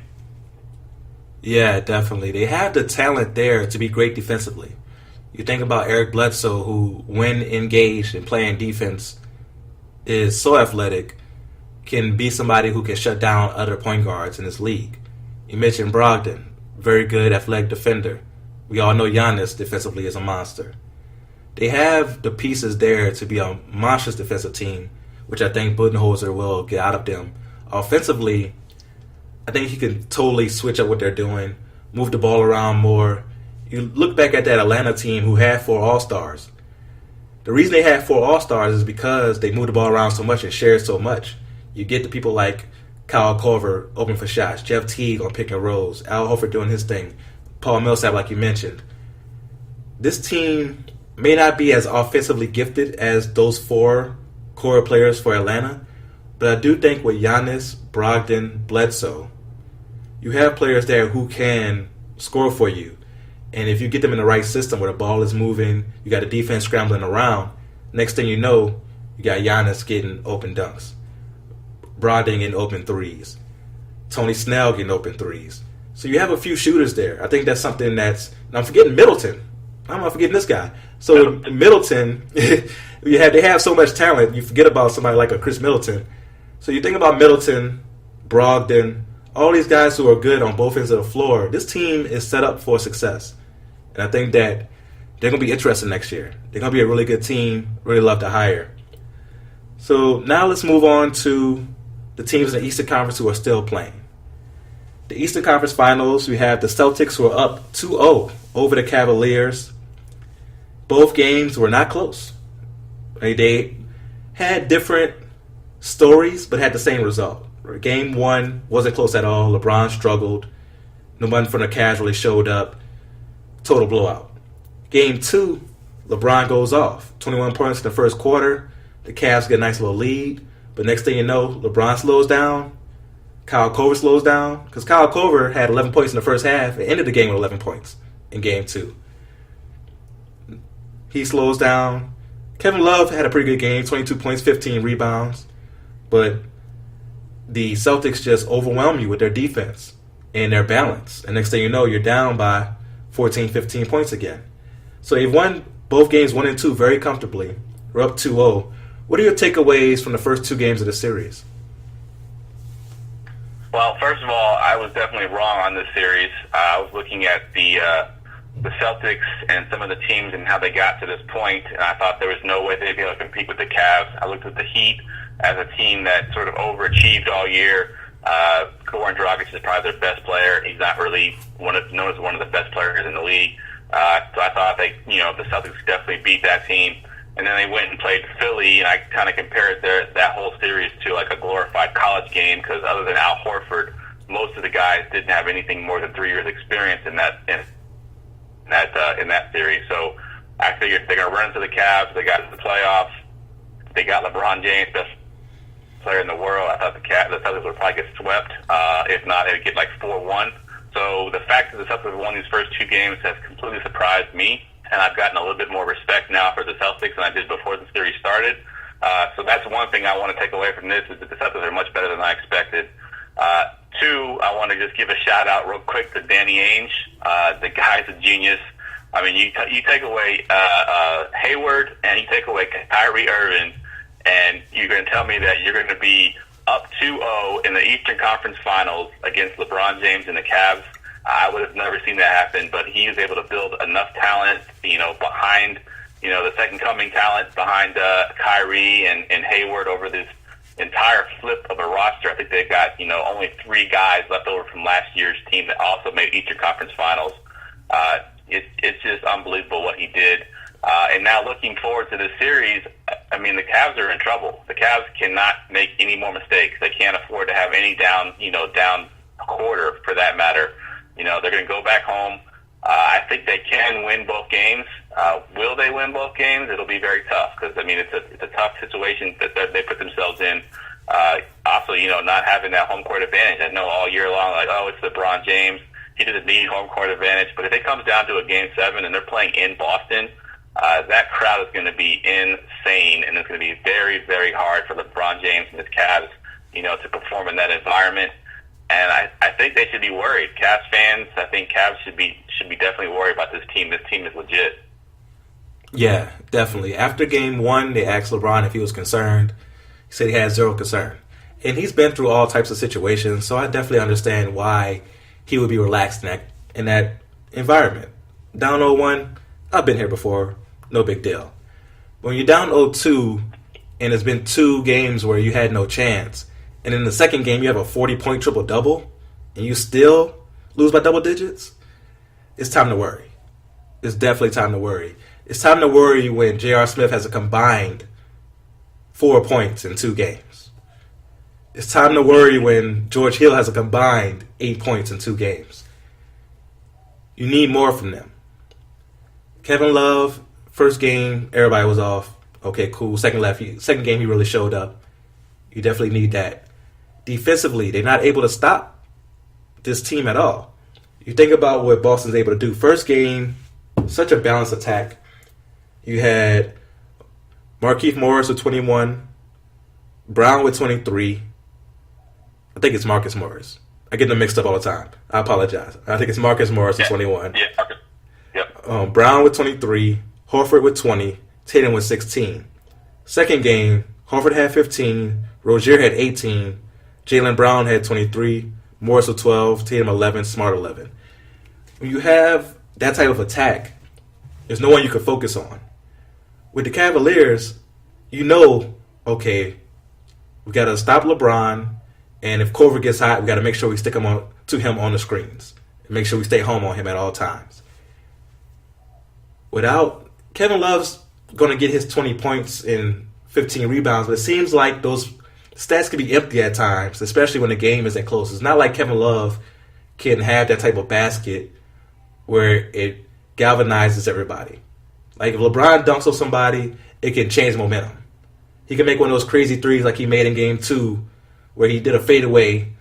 [SPEAKER 1] Yeah, definitely. They have the talent there to be great defensively. You think about Eric Bledsoe, who, when engaged and playing defense, is so athletic, can be somebody who can shut down other point guards in this league. You mentioned Brogdon, very good athletic defender. We all know Giannis defensively is a monster. They have the pieces there to be a monstrous defensive team, which I think Budenholzer will get out of them. Offensively, I think he can totally switch up what they're doing, move the ball around more. You look back at that Atlanta team who had 4 All-Stars. The reason they had 4 All-Stars is because they moved the ball around so much and shared so much. You get the people like Kyle Korver open for shots, Jeff Teague on pick and rolls, Al Horford doing his thing, Paul Millsap, like you mentioned. This team may not be as offensively gifted as those 4 core players for Atlanta, but I do think with Giannis, Brogdon, Bledsoe, you have players there who can score for you. And if you get them in the right system where the ball is moving, you got a defense scrambling around, next thing you know, you got Giannis getting open dunks, Brogdon getting open threes, Tony Snell getting open threes. So you have a few shooters there. I think that's something that's... I'm forgetting Middleton. I'm not forgetting this guy. So Middleton, they have so much talent, you forget about somebody like a Chris Middleton. So you think about Middleton, Brogdon, all these guys who are good on both ends of the floor. This team is set up for success. And I think that they're going to be interesting next year. They're going to be a really good team, really love to hire. So now let's move on to the teams in the Eastern Conference who are still playing. The Eastern Conference Finals, we have the Celtics who are up 2-0 over the Cavaliers. Both games were not close. They had different stories, but had the same result. Game 1 wasn't close at all. LeBron struggled. No one from the Cavs really showed up. Total blowout. Game 2, LeBron goes off. 21 points in the first quarter. The Cavs get a nice little lead. But next thing you know, LeBron slows down. Kyle Korver slows down. Because Kyle Korver had 11 points in the first half and ended the game with 11 points in Game 2. He slows down. Kevin Love had a pretty good game. 22 points, 15 rebounds. But the Celtics just overwhelm you with their defense and their balance. And next thing you know, you're down by 14, 15 points again. So you've won both games 1 and 2 very comfortably. We're up 2-0. What are your takeaways from the first 2 games of the series?
[SPEAKER 2] Well, first of all, I was definitely wrong on this series. I was looking at the Celtics and some of the teams and how they got to this point, and I thought there was no way they'd be able to compete with the Cavs. I looked at the Heat as a team that sort of overachieved all year. Goran Dragic is probably their best player. He's not really known as one of the best players in the league. So I thought the Celtics definitely beat that team. And then they went and played Philly, and I kind of compared that whole series to like a glorified college game because other than Al Horford, most of the guys didn't have anything more than 3 years experience in that series. So I figured they're going to run into the Cavs. They got to the playoffs. They got LeBron James, best player in the world. I thought the Celtics would probably get swept. If not, they would get like 4-1. So the fact that the Celtics won these first 2 games has completely surprised me. And I've gotten a little bit more respect now for the Celtics than I did before the series started. So that's one thing I want to take away from this is that the Celtics are much better than I expected. 2, I want to just give a shout-out real quick to Danny Ainge. The guy's a genius. I mean, you take away Hayward and you take away Kyrie Irving, and you're going to tell me that you're going to be up 2-0 in the Eastern Conference Finals against LeBron James and the Cavs. I would have never seen that happen, but he was able to build enough talent, behind, the second coming talent behind Kyrie and Hayward over this entire flip of a roster. I think they've got, only 3 guys left over from last year's team that also made Eastern Conference Finals. It's just unbelievable what he did. And now looking forward to this series, I mean, the Cavs are in trouble. The Cavs cannot make any more mistakes. They can't afford to have any down quarter for that matter. They're going to go back home. I think they can win both games. Will they win both games? It'll be very tough because, it's a tough situation that they put themselves in. Also, not having that home court advantage. I know all year long, it's LeBron James. He doesn't need home court advantage. But if it comes down to a Game 7 and they're playing in Boston, that crowd is going to be insane, and it's going to be very, very hard for LeBron James and his Cavs, to perform in that environment. And I think they should be worried. Cavs fans, I think Cavs should be definitely worried about this team. This team is legit.
[SPEAKER 1] Yeah, definitely. After Game 1, they asked LeBron if he was concerned. He said he had zero concern. And he's been through all types of situations, so I definitely understand why he would be relaxed in that environment. Down 0-1, I've been here before. No big deal. When you're down 0-2, and it's been 2 games where you had no chance, and in the second game you have a 40-point triple-double, and you still lose by double digits, it's time to worry. It's definitely time to worry. It's time to worry when J.R. Smith has a combined 4 points in 2 games. It's time to worry when George Hill has a combined 8 points in 2 games. You need more from them. Kevin Love, first game, everybody was off. Okay, cool. Second game, he really showed up. You definitely need that. Defensively, they're not able to stop this team at all. You think about what Boston's able to do. First game, such a balanced attack. You had Markieff Morris with 21, Brown with 23. I think it's Marcus Morris. I get them mixed up all the time. I apologize. I think it's Marcus Morris with 21.
[SPEAKER 2] Yeah, Marcus. Yep.
[SPEAKER 1] Brown with 23, Horford with 20, Tatum with 16. Second game, Horford had 15, Rozier had 18, Jaylen Brown had 23, Morris with 12, Tatum 11, Smart 11. When you have that type of attack, there's no one you can focus on. With the Cavaliers, okay, we got to stop LeBron, And if Corver gets hot, we got to make sure we stick him on the screens. And make sure we stay home on him at all times. Without Kevin Love's going to get his 20 points and 15 rebounds, but it seems like those stats can be empty at times, especially when the game isn't close. It's not like Kevin Love can have that type of basket where it galvanizes everybody. Like if LeBron dunks on somebody, it can change momentum. He can make one of those crazy threes like he made in Game 2 where he did a fadeaway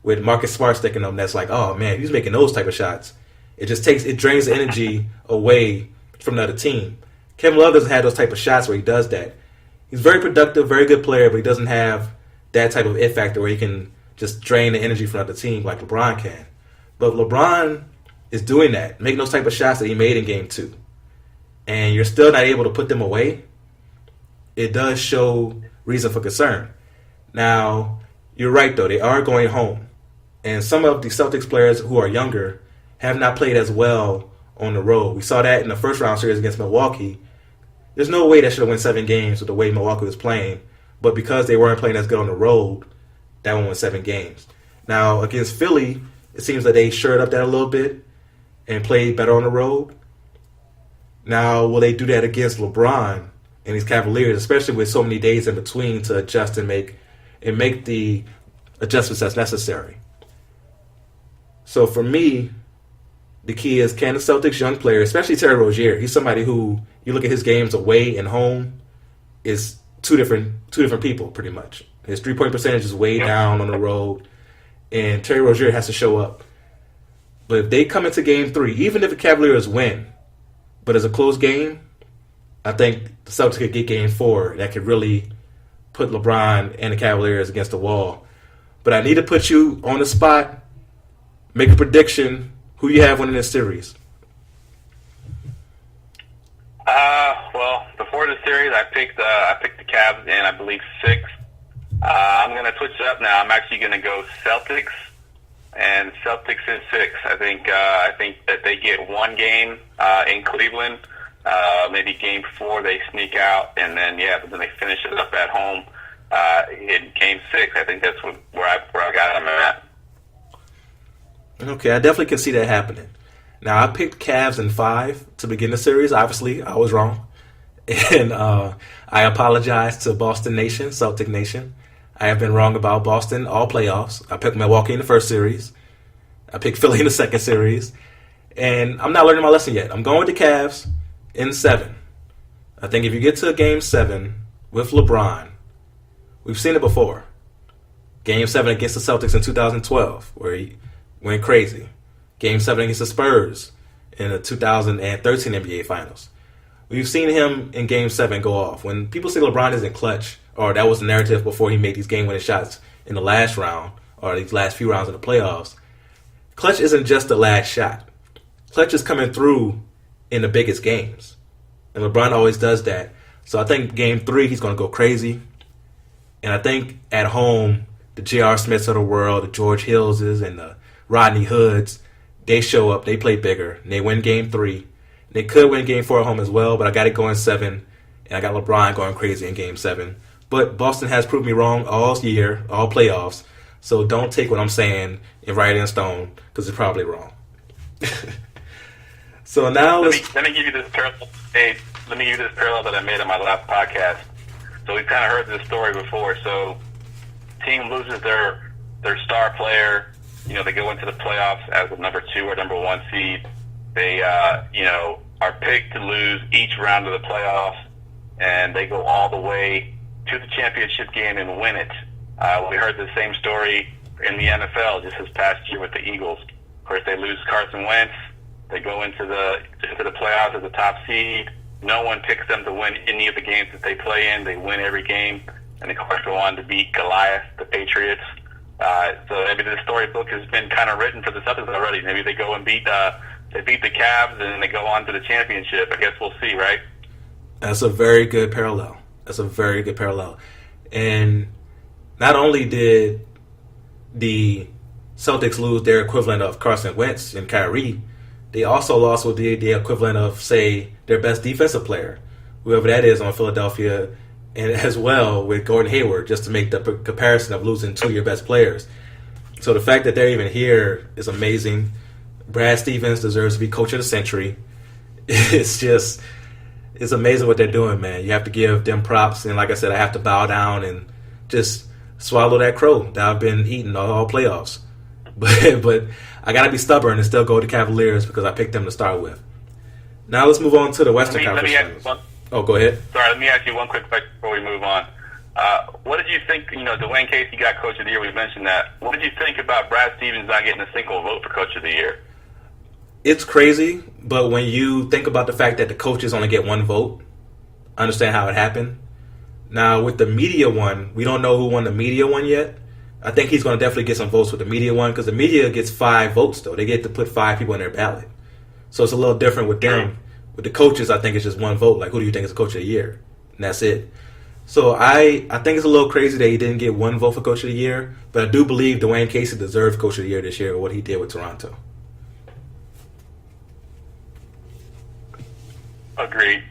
[SPEAKER 1] with Marcus Smart sticking him. That's like, oh man, he's making those type of shots. It drains the energy away from the other team. Kevin Love doesn't have those type of shots where he does that. He's very productive, very good player, but he doesn't have that type of it factor where he can just drain the energy from the other team like LeBron can. But LeBron is doing that, making those type of shots that he made in Game 2. And you're still not able to put them away. It does show reason for concern. Now, you're right, though. They are going home. And some of the Celtics players who are younger have not played as well on the road. We saw that in the first round series against Milwaukee. There's no way that should have won 7 games with the way Milwaukee was playing. But because they weren't playing as good on the road, that one won 7 games. Now, against Philly, it seems that they shored up that a little bit and played better on the road. Now, will they do that against LeBron and these Cavaliers, especially with so many days in between to adjust and make the adjustments that's necessary? So for me, the key is, can the Celtics young player, especially Terry Rozier, he's somebody who, you look at his games away and home, is two different people pretty much. His 3-point percentage is way down on the road, and Terry Rozier has to show up. But if they come into Game 3, even if the Cavaliers win, but it's a close game, I think the Celtics could get Game 4 that could really put LeBron and the Cavaliers against the wall. But I need to put you on the spot, make a prediction, who you have winning this series.
[SPEAKER 2] Well, before the series, I picked the Cavs in, I believe, 6. I'm going to switch it up now. I'm actually going to go Celtics, and Celtics in 6. I think that they get one game in Cleveland. Maybe Game 4 they sneak out, and then they finish it up at home in Game 6. I think that's where I got them at.
[SPEAKER 1] Okay, I definitely can see that happening. Now, I picked Cavs in 5 to begin the series. Obviously, I was wrong. And I apologize to Boston Nation, Celtic Nation. I have been wrong about Boston all playoffs. I picked Milwaukee in the first series. I picked Philly in the second series. And I'm not learning my lesson yet. I'm going with the Cavs in 7. I think if you get to a Game 7 with LeBron, we've seen it before. Game 7 against the Celtics in 2012, where he went crazy. Game 7 against the Spurs in the 2013 NBA Finals. We've seen him in Game 7 go off. When people say LeBron isn't clutch, or that was the narrative before he made these game-winning shots in the last round, or these last few rounds in the playoffs, clutch isn't just the last shot. Clutch is coming through in the biggest games. And LeBron always does that. So I think Game 3, he's going to go crazy. And I think at home, the J.R. Smiths of the world, the George Hillses and the Rodney Hoods, they show up, they play bigger, and they win Game 3. They could win Game 4 at home as well, but I got it going 7, and I got LeBron going crazy in Game 7. But Boston has proved me wrong all year, all playoffs, so don't take what I'm saying and write it in stone, because it's probably wrong. So now
[SPEAKER 2] let me give you this parallel. Hey, let me give you this parallel that I made on my last podcast. So we've kind of heard this story before. So team loses their star player. You know, they go into the playoffs as a number 2 or number 1 seed. They, are picked to lose each round of the playoffs, and they go all the way to the championship game and win it. We heard the same story in the NFL just this past year with the Eagles. Of course, they lose Carson Wentz. They go into the playoffs as a top seed. No one picks them to win any of the games that they play in. They win every game, and of course go on to beat Goliath, the Patriots. So maybe the storybook has been kind of written for the Celtics already. Maybe they go and beat the Cavs, and then they go on to the championship. I guess we'll see, right?
[SPEAKER 1] That's a very good parallel. And not only did the Celtics lose their equivalent of Carson Wentz and Kyrie, they also lost with the equivalent of, say, their best defensive player, whoever that is on Philadelphia, and as well with Gordon Hayward, just to make the comparison of losing two of your best players. So the fact that they're even here is amazing. Brad Stevens deserves to be coach of the century. It's amazing what they're doing, man. You have to give them props, and like I said, I have to bow down and just swallow that crow that I've been eating all playoffs. But I got to be stubborn and still go with the Cavaliers because I picked them to start with. Now let's move on to the Western Conference Finals. Oh, go ahead.
[SPEAKER 2] Sorry, let me ask you one quick question before we move on. What did you think, Dwane Casey got Coach of the Year, we mentioned that. What did you think about Brad Stevens not getting a single vote for Coach of the Year?
[SPEAKER 1] It's crazy, but when you think about the fact that the coaches only get one vote, I understand how it happened. Now, with the media one, we don't know who won the media one yet. I think he's going to definitely get some votes with the media one because the media gets 5 votes, though. They get to put 5 people in their ballot. So it's a little different with them. With the coaches, I think it's just one vote. Like, who do you think is the Coach of the Year? And that's it. So I think it's a little crazy that he didn't get one vote for Coach of the Year, but I do believe Dwane Casey deserves Coach of the Year this year with what he did with Toronto.
[SPEAKER 2] Agreed.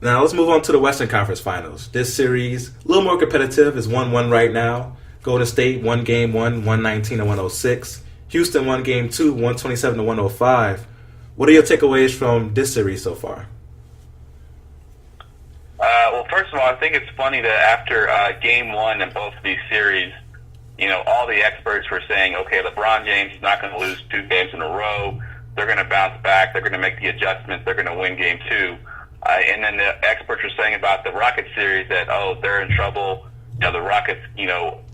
[SPEAKER 1] Now let's move on to the Western Conference Finals. This series, a little more competitive, is 1-1 right now. Golden State won Game 1, 119-106. Houston won Game 2, 127-105. What are your takeaways from this series so far?
[SPEAKER 2] Well, first of all, I think it's funny that after Game 1 in both of these series, all the experts were saying, okay, LeBron James is not going to lose 2 games in a row. They're going to bounce back. They're going to make the adjustments. They're going to win Game 2. And then the experts were saying about the Rockets series that, they're in trouble. The Rockets,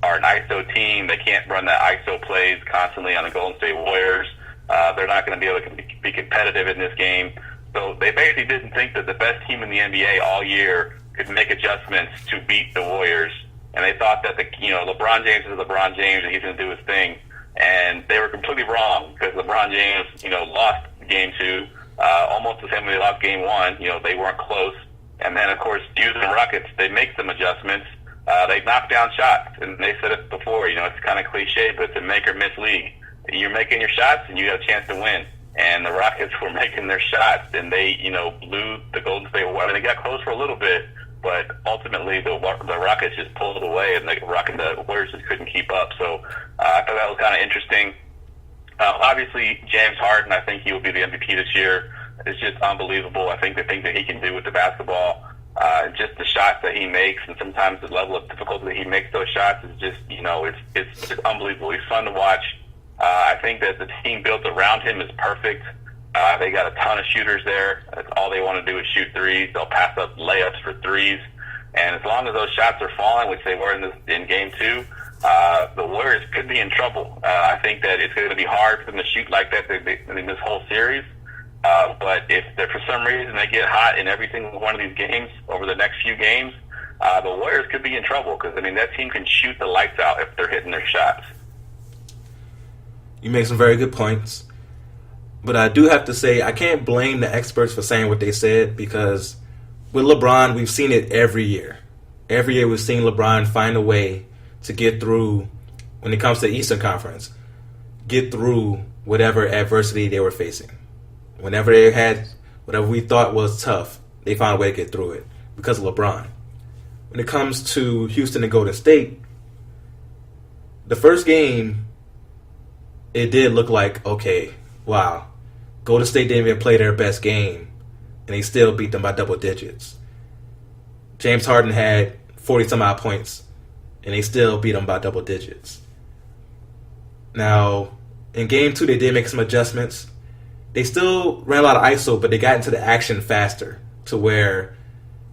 [SPEAKER 2] are an ISO team. They can't run the ISO plays constantly on the Golden State Warriors. They're not going to be able to be competitive in this game. So they basically didn't think that the best team in the NBA all year could make adjustments to beat the Warriors. And they thought that LeBron James is LeBron James and he's going to do his thing. And they were completely wrong because LeBron James, lost Game 2, almost the same way they lost Game 1. They weren't close. And then, of course, Houston Rockets, they make some adjustments. They knock down shots. And they said it before, it's kind of cliche, but it's a make or miss league. You're making your shots and you have a chance to win. And the Rockets were making their shots and they, blew the Golden State Warriors. I mean, they got close for a little bit, but ultimately the Rockets just pulled away and the Warriors just couldn't keep up. So I thought that was kind of interesting. Obviously, James Harden, I think he will be the MVP this year. It's just unbelievable. I think the things that he can do with the basketball, just the shots that he makes, and sometimes the level of difficulty that he makes those shots is just, it's just unbelievable. He's fun to watch. I think that the team built around him is perfect. They got a ton of shooters there. That's all they want to do is shoot threes. They'll pass up layups for threes. And as long as those shots are falling, which they were in Game 2, the Warriors could be in trouble. I think that it's going to be hard for them to shoot like that in this whole series. But if for some reason they get hot in every single one of these games over the next few games, the Warriors could be in trouble because, that team can shoot the lights out if they're hitting their shots.
[SPEAKER 1] You make some very good points. But I do have to say, I can't blame the experts for saying what they said because with LeBron, we've seen it every year. Every year we've seen LeBron find a way to get through, when it comes to the Eastern Conference, get through whatever adversity they were facing. Whenever they had whatever we thought was tough, they found a way to get through it because of LeBron. When it comes to Houston and Golden State, the first game, it did look like, okay, wow, Golden State didn't even play their best game, and they still beat them by double digits. James Harden had 40-some-odd points, and they still beat them by double digits. Now, in Game 2, they did make some adjustments. They still ran a lot of ISO, but they got into the action faster to where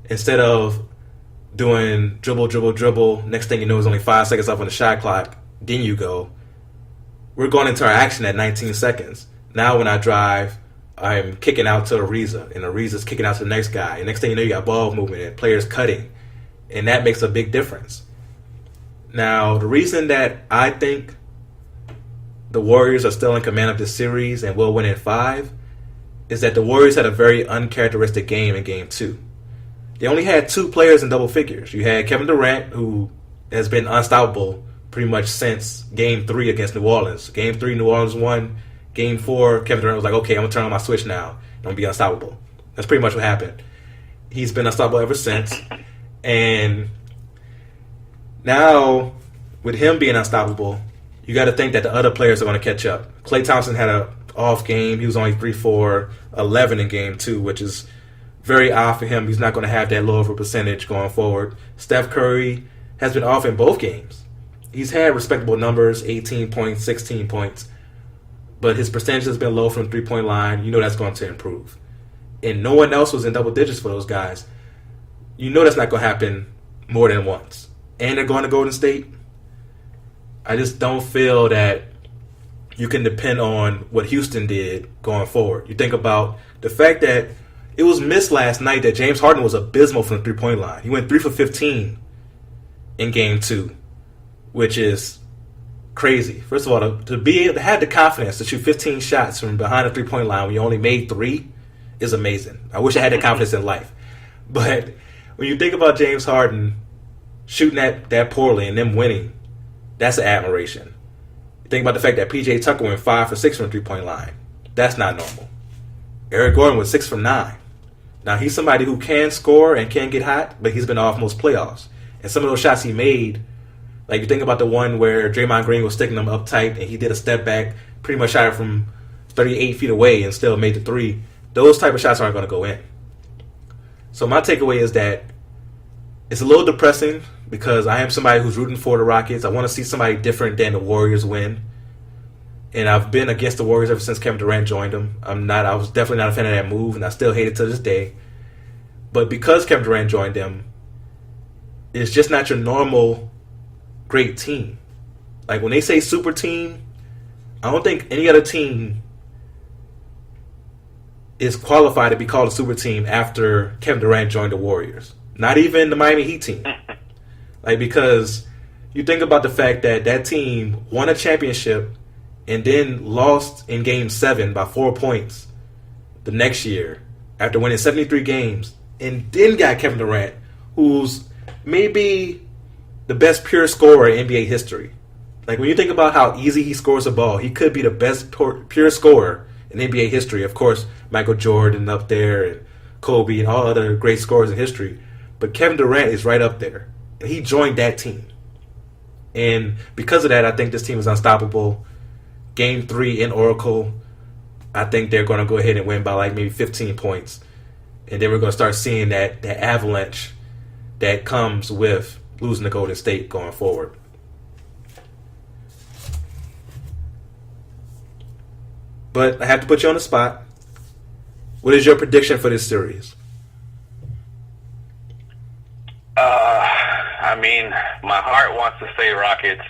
[SPEAKER 1] instead of doing dribble, next thing you know, it's only 5 seconds left on the shot clock, then you go. We're going into our action at 19 seconds. Now when I drive, I'm kicking out to Ariza, and Ariza's kicking out to the next guy. And next thing you know, you got ball movement and players cutting. And that makes a big difference. Now, the reason that I think the Warriors are still in command of this series and will win in 5 is that the Warriors had a very uncharacteristic game in Game 2. They only had 2 players in double figures. You had Kevin Durant, who has been unstoppable pretty much since Game 3 against New Orleans. Game 3, New Orleans won. Game 4, Kevin Durant was like, okay, I'm going to turn on my switch now. I'm going to be unstoppable. That's pretty much what happened. He's been unstoppable ever since. And now, with him being unstoppable, you got to think that the other players are going to catch up. Klay Thompson had an off game. He was only 3 for 11 in game 2, which is very odd for him. He's not going to have that low of a percentage going forward. Steph Curry has been off in both games. He's had respectable numbers, 18 points, 16 points, but his percentage has been low from the three-point line. You know that's going to improve. And no one else was in double digits for those guys. You know that's not going to happen more than once. And they're going to Golden State. I just don't feel that you can depend on what Houston did going forward. You think about the fact that it was missed last night that James Harden was abysmal from the three-point line. He went 3 for 15 in game 2, which is crazy. First of all, to be able to have the confidence to shoot 15 shots from behind the three-point line when you only made 3 is amazing. I wish I had that confidence in life. But when you think about James Harden shooting that poorly and them winning, that's an admiration. You think about the fact that P.J. Tucker went 5 for 6 from the three-point line. That's not normal. Eric Gordon was 6 from 9. Now, he's somebody who can score and can get hot, but he's been off most playoffs. And some of those shots he made, like you think about the one where Draymond Green was sticking him up tight and he did a step back, pretty much shot it from 38 feet away and still made the 3. Those type of shots aren't going to go in. So my takeaway is that it's a little depressing because I am somebody who's rooting for the Rockets. I want to see somebody different than the Warriors win. And I've been against the Warriors ever since Kevin Durant joined them. I was definitely not a fan of that move, and I still hate it to this day. But because Kevin Durant joined them, it's just not your normal great team. Like when they say super team, I don't think any other team is qualified to be called a super team after Kevin Durant joined the Warriors. Not even the Miami Heat team. Like, because you think about the fact that that team won a championship and then lost in Game 7 by 4 points the next year after winning 73 games, and then got Kevin Durant, who's maybe the best pure scorer in NBA history. Like, when you think about how easy he scores a ball, he could be the best pure scorer in NBA history. Of course, Michael Jordan up there and Kobe and all other great scorers in history. But Kevin Durant is right up there. And he joined that team. And because of that, I think this team is unstoppable. Game 3 in Oracle, I think they're going to go ahead and win by like maybe 15 points. And then we're going to start seeing that avalanche that comes with losing to Golden State going forward. But I have to put you on the spot. What is your prediction for this series?
[SPEAKER 2] I mean, my heart wants to say Rockets,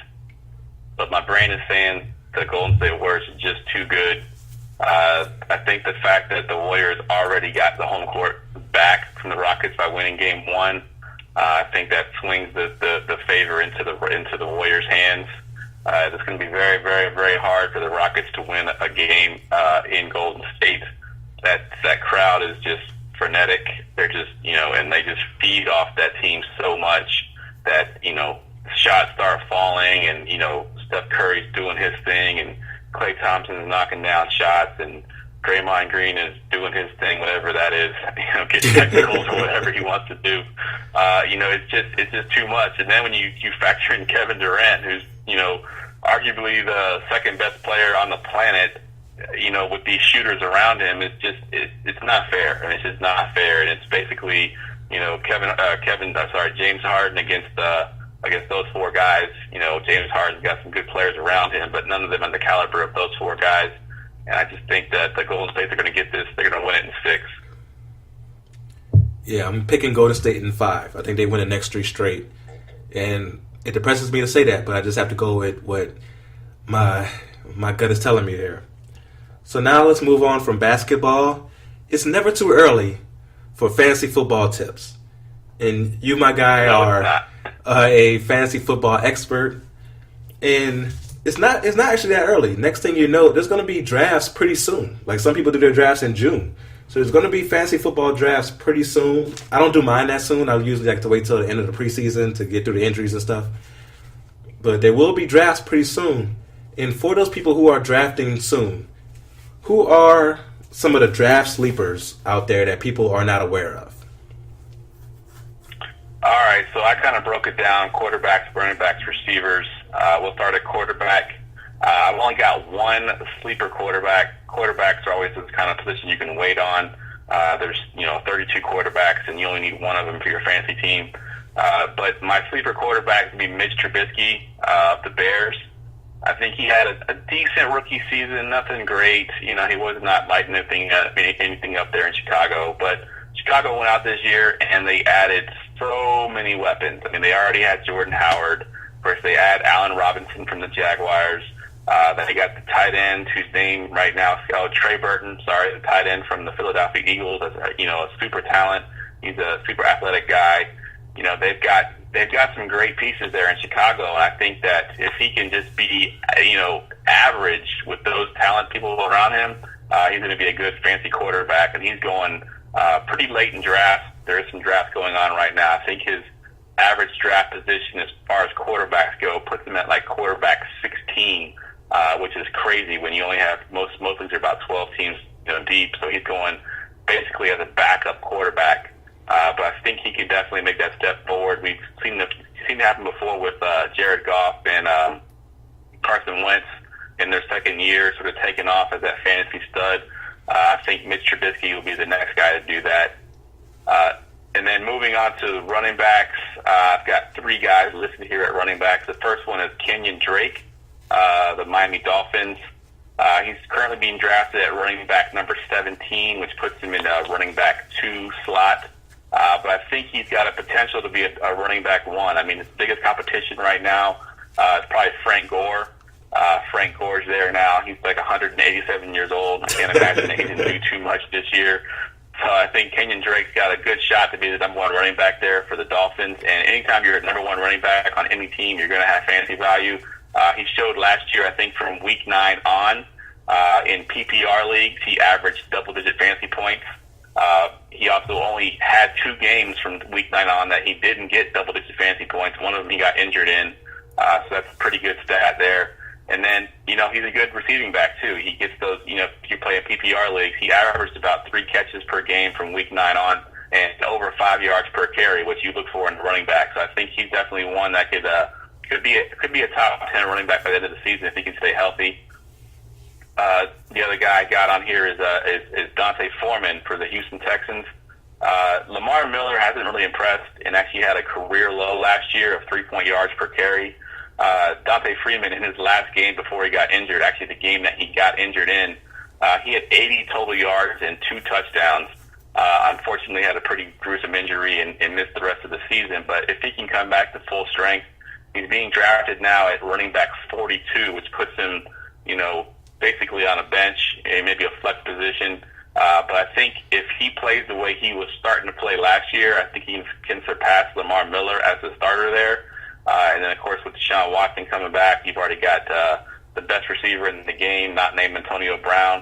[SPEAKER 2] but my brain is saying the Golden State Warriors are just too good. I think the fact that the Warriors already got the home court back from the Rockets by winning Game 1, I think that swings the favor into the Warriors' hands. It's going to be very, very, very hard for the Rockets to win a game in Golden State. That crowd is just frenetic. They're just, and they just feed off that team so much that, shots start falling and, Steph Curry's doing his thing and Klay Thompson's knocking down shots and Draymond Green is doing his thing, whatever that is, getting technicals or whatever he wants to do. It's just too much. And then when you factor in Kevin Durant, who's, arguably the second best player on the planet, with these shooters around him, it's not fair. And it's just not fair. And it's basically, James Harden against those 4 guys. James Harden's got some good players around him, but none of them on the caliber of those 4 guys. And I just think that the Golden State, they're going to get this. They're going to win it in 6.
[SPEAKER 1] Yeah, I'm picking Golden State in 5. I think they win the next 3 straight. And it depresses me to say that, but I just have to go with what my gut is telling me there. So now let's move on from basketball. It's never too early for fantasy football tips. And you, my guy, are a fantasy football expert. And it's not actually that early. Next thing you know, there's going to be drafts pretty soon. Like some people do their drafts in June. So there's going to be fantasy football drafts pretty soon. I don't do mine that soon. I usually like to wait till the end of the preseason to get through the injuries and stuff. But there will be drafts pretty soon. And for those people who are drafting soon, who are some of the draft sleepers out there that people are not aware of?
[SPEAKER 2] All right, so I kind of broke it down: quarterbacks, running backs, receivers. We'll start at quarterback. I've only got one sleeper quarterback. Quarterbacks are always this kind of position you can wait on. There's 32 quarterbacks, and you only need one of them for your fantasy team. But my sleeper quarterback would be Mitch Trubisky of the Bears. I think he had a decent rookie season, nothing great. He was not lighting anything up there in Chicago, but Chicago went out this year and they added so many weapons. I mean, they already had Jordan Howard. First, they add Allen Robinson from the Jaguars. Then they got the tight end whose name right now is Trey Burton. The tight end from the Philadelphia Eagles. A super talent. He's a super athletic guy. They've got some great pieces there in Chicago, and I think that if he can just be average with those talent people around him, he's going to be a good fantasy quarterback. And he's going pretty late in drafts. There is some drafts going on right now. I think his average draft position as far as quarterbacks go puts him at like quarterback 16, which is crazy when you only have most leagues are about 12 teams deep. So he's going basically as a backup quarterback. But I think he could definitely make that step forward. We've seen it happen before with Jared Goff and Carson Wentz in their second year, sort of taking off as that fantasy stud. I think Mitch Trubisky will be the next guy to do that. And then moving on to running backs, I've got three guys listed here at running backs. The first one is Kenyon Drake, the Miami Dolphins. He's currently being drafted at running back number 17, which puts him in a running back 2 slot. But I think he's got a potential to be a running back 1. I mean, his biggest competition right now is probably Frank Gore. Frank Gore's there now. He's like 187 years old. I can't imagine that he didn't do too much this year. So I think Kenyon Drake's got a good shot to be the number 1 running back there for the Dolphins. And anytime you're a number 1 running back on any team, you're going to have fantasy value. He showed last year, I think, from week 9 on, in PPR leagues, he averaged double-digit fantasy points. He also only had 2 games from week 9 on that he didn't get double-digit fantasy points. One of them he got injured in, so that's a pretty good stat there. And then, he's a good receiving back, too. He gets those, if you play in PPR leagues, he averaged about 3 catches per game from week 9 on and over 5 yards per carry, which you look for in a running back. So I think he's definitely one that could be a top 10 running back by the end of the season if he can stay healthy. The other guy I got on here is Dante Foreman for the Houston Texans. Lamar Miller hasn't really impressed and actually had a career low last year of 3 yards per carry. Dante Freeman, in his last game before he got injured, actually the game that he got injured in, he had 80 total yards and 2 touchdowns. Unfortunately, had a pretty gruesome injury and missed the rest of the season. But if he can come back to full strength, he's being drafted now at running back 42, which puts him, basically on a bench, maybe a flex position. But I think if he plays the way he was starting to play last year, I think he can surpass Lamar Miller as the starter there. And then, of course, with Deshaun Watson coming back, you've already got the best receiver in the game, not named Antonio Brown,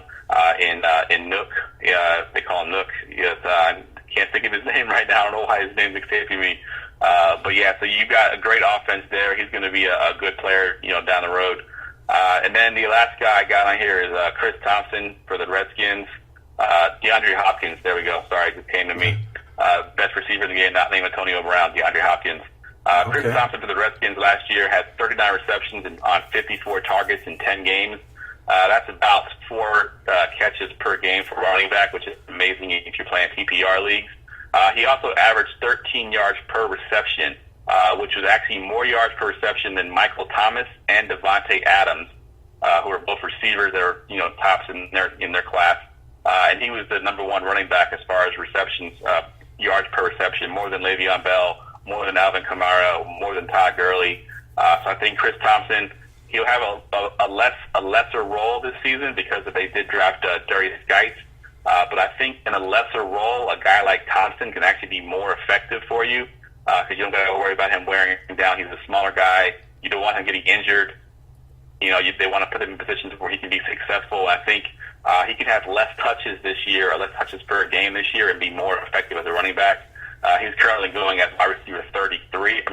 [SPEAKER 2] in Nook. They call him Nook. I can't think of his name right now. I don't know why his name's escaping me. But, yeah, so you've got a great offense there. He's going to be a good player, down the road. And then the last guy I got on here is Chris Thompson for the Redskins. DeAndre Hopkins, there we go. Sorry, it just came to me. Best receiver in the game, not named Antonio Brown, DeAndre Hopkins. Chris Thompson for the Redskins last year had 39 receptions on 54 targets in 10 games. That's about 4 catches per game for running back, which is amazing if you're playing PPR leagues. He also averaged 13 yards per reception, which was actually more yards per reception than Michael Thomas and Devontae Adams, who are both receivers that are tops in their class. And he was the number 1 running back as far as receptions, yards per reception, more than Le'Veon Bell, more than Alvin Kamara, more than Todd Gurley. So I think Chris Thompson, he'll have a lesser role this season because they did draft Darius Geitz. But I think in a lesser role, a guy like Thompson can actually be more effective for you because you don't got to worry about him wearing him down. He's a smaller guy. You don't want him getting injured. They want to put him in positions where he can be successful. I think he can have less touches this year, or less touches per game this year, and be more effective as a running back. He's currently going as wide receiver 33.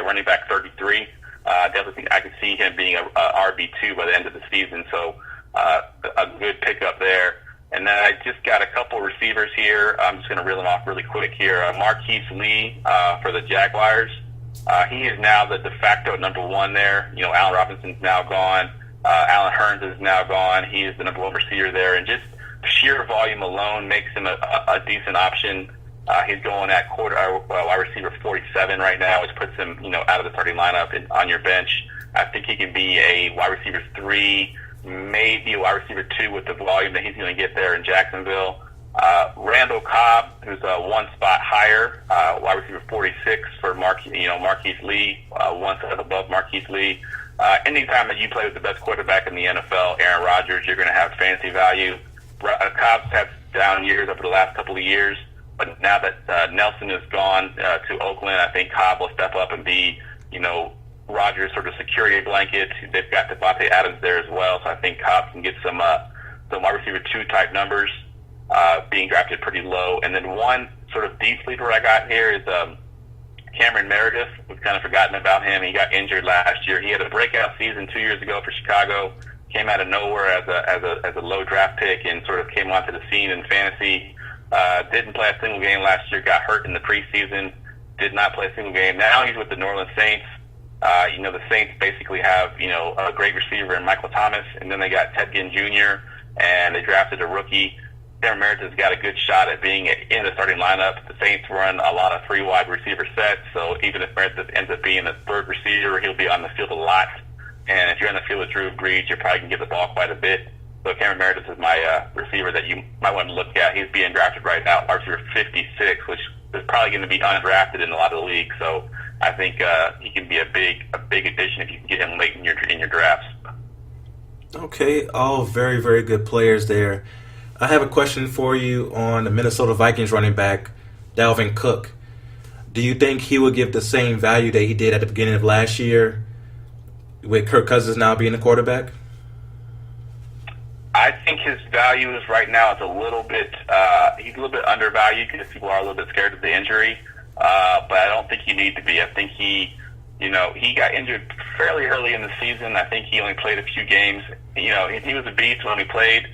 [SPEAKER 2] Running back 33. Definitely think I could see him being a RB2 by the end of the season. So a good pickup there. And then I just got a couple receivers here. I'm just going to reel them off really quick here. Marquise Lee for the Jaguars. He is now the de facto number one there. Allen Robinson's now gone. Allen Hurns is now gone. He is the number one receiver there. And just sheer volume alone makes him a decent option. He's going at wide receiver 47 right now, which puts him, out of the starting lineup and on your bench. I think he can be a wide receiver 3, maybe a wide receiver 2 with the volume that he's going to get there in Jacksonville. Randall Cobb, who's one spot higher, wide receiver 46 for Marquise Lee, one spot above Marquise Lee. Anytime that you play with the best quarterback in the NFL, Aaron Rodgers, you're going to have fantasy value. Cobb's had down years over the last couple of years, but now that Nelson is gone to Oakland, I think Cobb will step up and be, Rodgers' sort of security blanket. They've got Devontae Adams there as well, so I think Cobb can get some wide receiver 2 type numbers, being drafted pretty low. And then one sort of deep sleeper I got here is Cameron Meredith. We've kind of forgotten about him. He got injured last year. He had a breakout season 2 years ago for Chicago. Came out of nowhere as a low draft pick and sort of came onto the scene in fantasy. Didn't play a single game last year. Got hurt in the preseason. Did not play a single game. Now he's with the New Orleans Saints. The Saints basically have a great receiver in Michael Thomas, and then they got Ted Ginn Jr. and they drafted a rookie. Cameron Meredith's got a good shot at being in the starting lineup. The Saints run a lot of 3 wide receiver sets, so even if Meredith ends up being the third receiver, he'll be on the field a lot. And if you're on the field with Drew Brees, you're probably going to get the ball quite a bit. So Cameron Meredith is my receiver that you might want to look at. He's being drafted right now, receiver 56, which is probably going to be undrafted in a lot of the leagues. So I think he can be a big addition if you can get him late in your drafts.
[SPEAKER 1] Okay, all very, very good players there. I have a question for you on the Minnesota Vikings running back, Dalvin Cook. Do you think he will give the same value that he did at the beginning of last year with Kirk Cousins now being the quarterback?
[SPEAKER 2] I think his value is right now is a little bit he's a little bit undervalued because people are a little bit scared of the injury. But I don't think you need to be. I think he got injured fairly early in the season. I think he only played a few games. He was a beast when he played.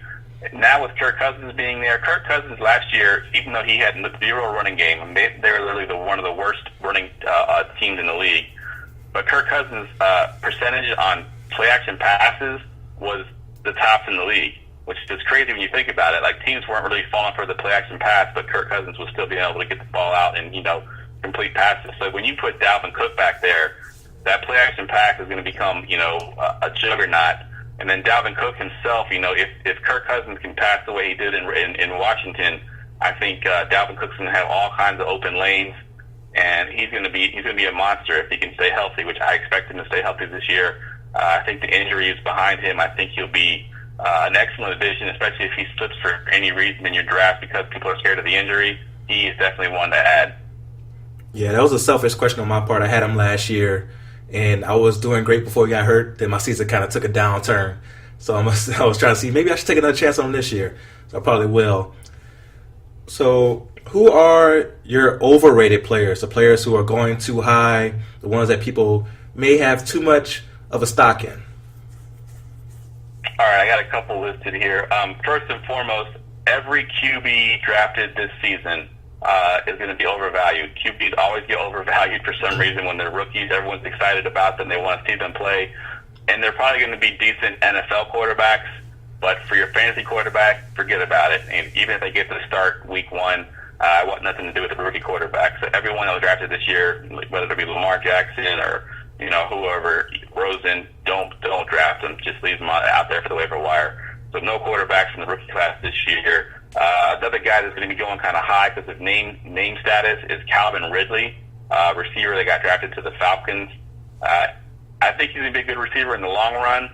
[SPEAKER 2] Now with Kirk Cousins being there, Kirk Cousins last year, even though he had 0 running game, they were literally one of the worst running teams in the league. But Kirk Cousins' percentage on play-action passes was the top in the league, which is crazy when you think about it. Like, teams weren't really falling for the play-action pass, but Kirk Cousins was still being able to get the ball out and, complete passes. So when you put Dalvin Cook back there, that play-action pass is going to become, a juggernaut. And then Dalvin Cook himself, if Kirk Cousins can pass the way he did in Washington, I think Dalvin Cook's going to have all kinds of open lanes, and he's going to be a monster if he can stay healthy, which I expect him to stay healthy this year. I think the injury is behind him. I think he'll be an excellent addition, especially if he slips for any reason in your draft because people are scared of the injury. He is definitely one to add.
[SPEAKER 1] Yeah, that was a selfish question on my part. I had him last year, and I was doing great before he got hurt. Then my season kind of took a downturn. So I was trying to see, maybe I should take another chance on him this year. So I probably will. So who are your overrated players, the players who are going too high, the ones that people may have too much of a stock in?
[SPEAKER 2] All right, I got a couple listed here. First and foremost, every QB drafted this season is going to be overvalued. QBs always get overvalued for some reason when they're rookies. Everyone's excited about them. They want to see them play. And they're probably going to be decent NFL quarterbacks. But for your fantasy quarterback, forget about it. And even if they get to start week 1, I want nothing to do with the rookie quarterback. So everyone that was drafted this year, whether it be Lamar Jackson or whoever, Rosen, don't draft them. Just leave them out there for the waiver wire. So no quarterbacks in the rookie class this year. Another guy that's going to be going kind of high because of name status is Calvin Ridley, receiver that got drafted to the Falcons. I think he's going to be a good receiver in the long run.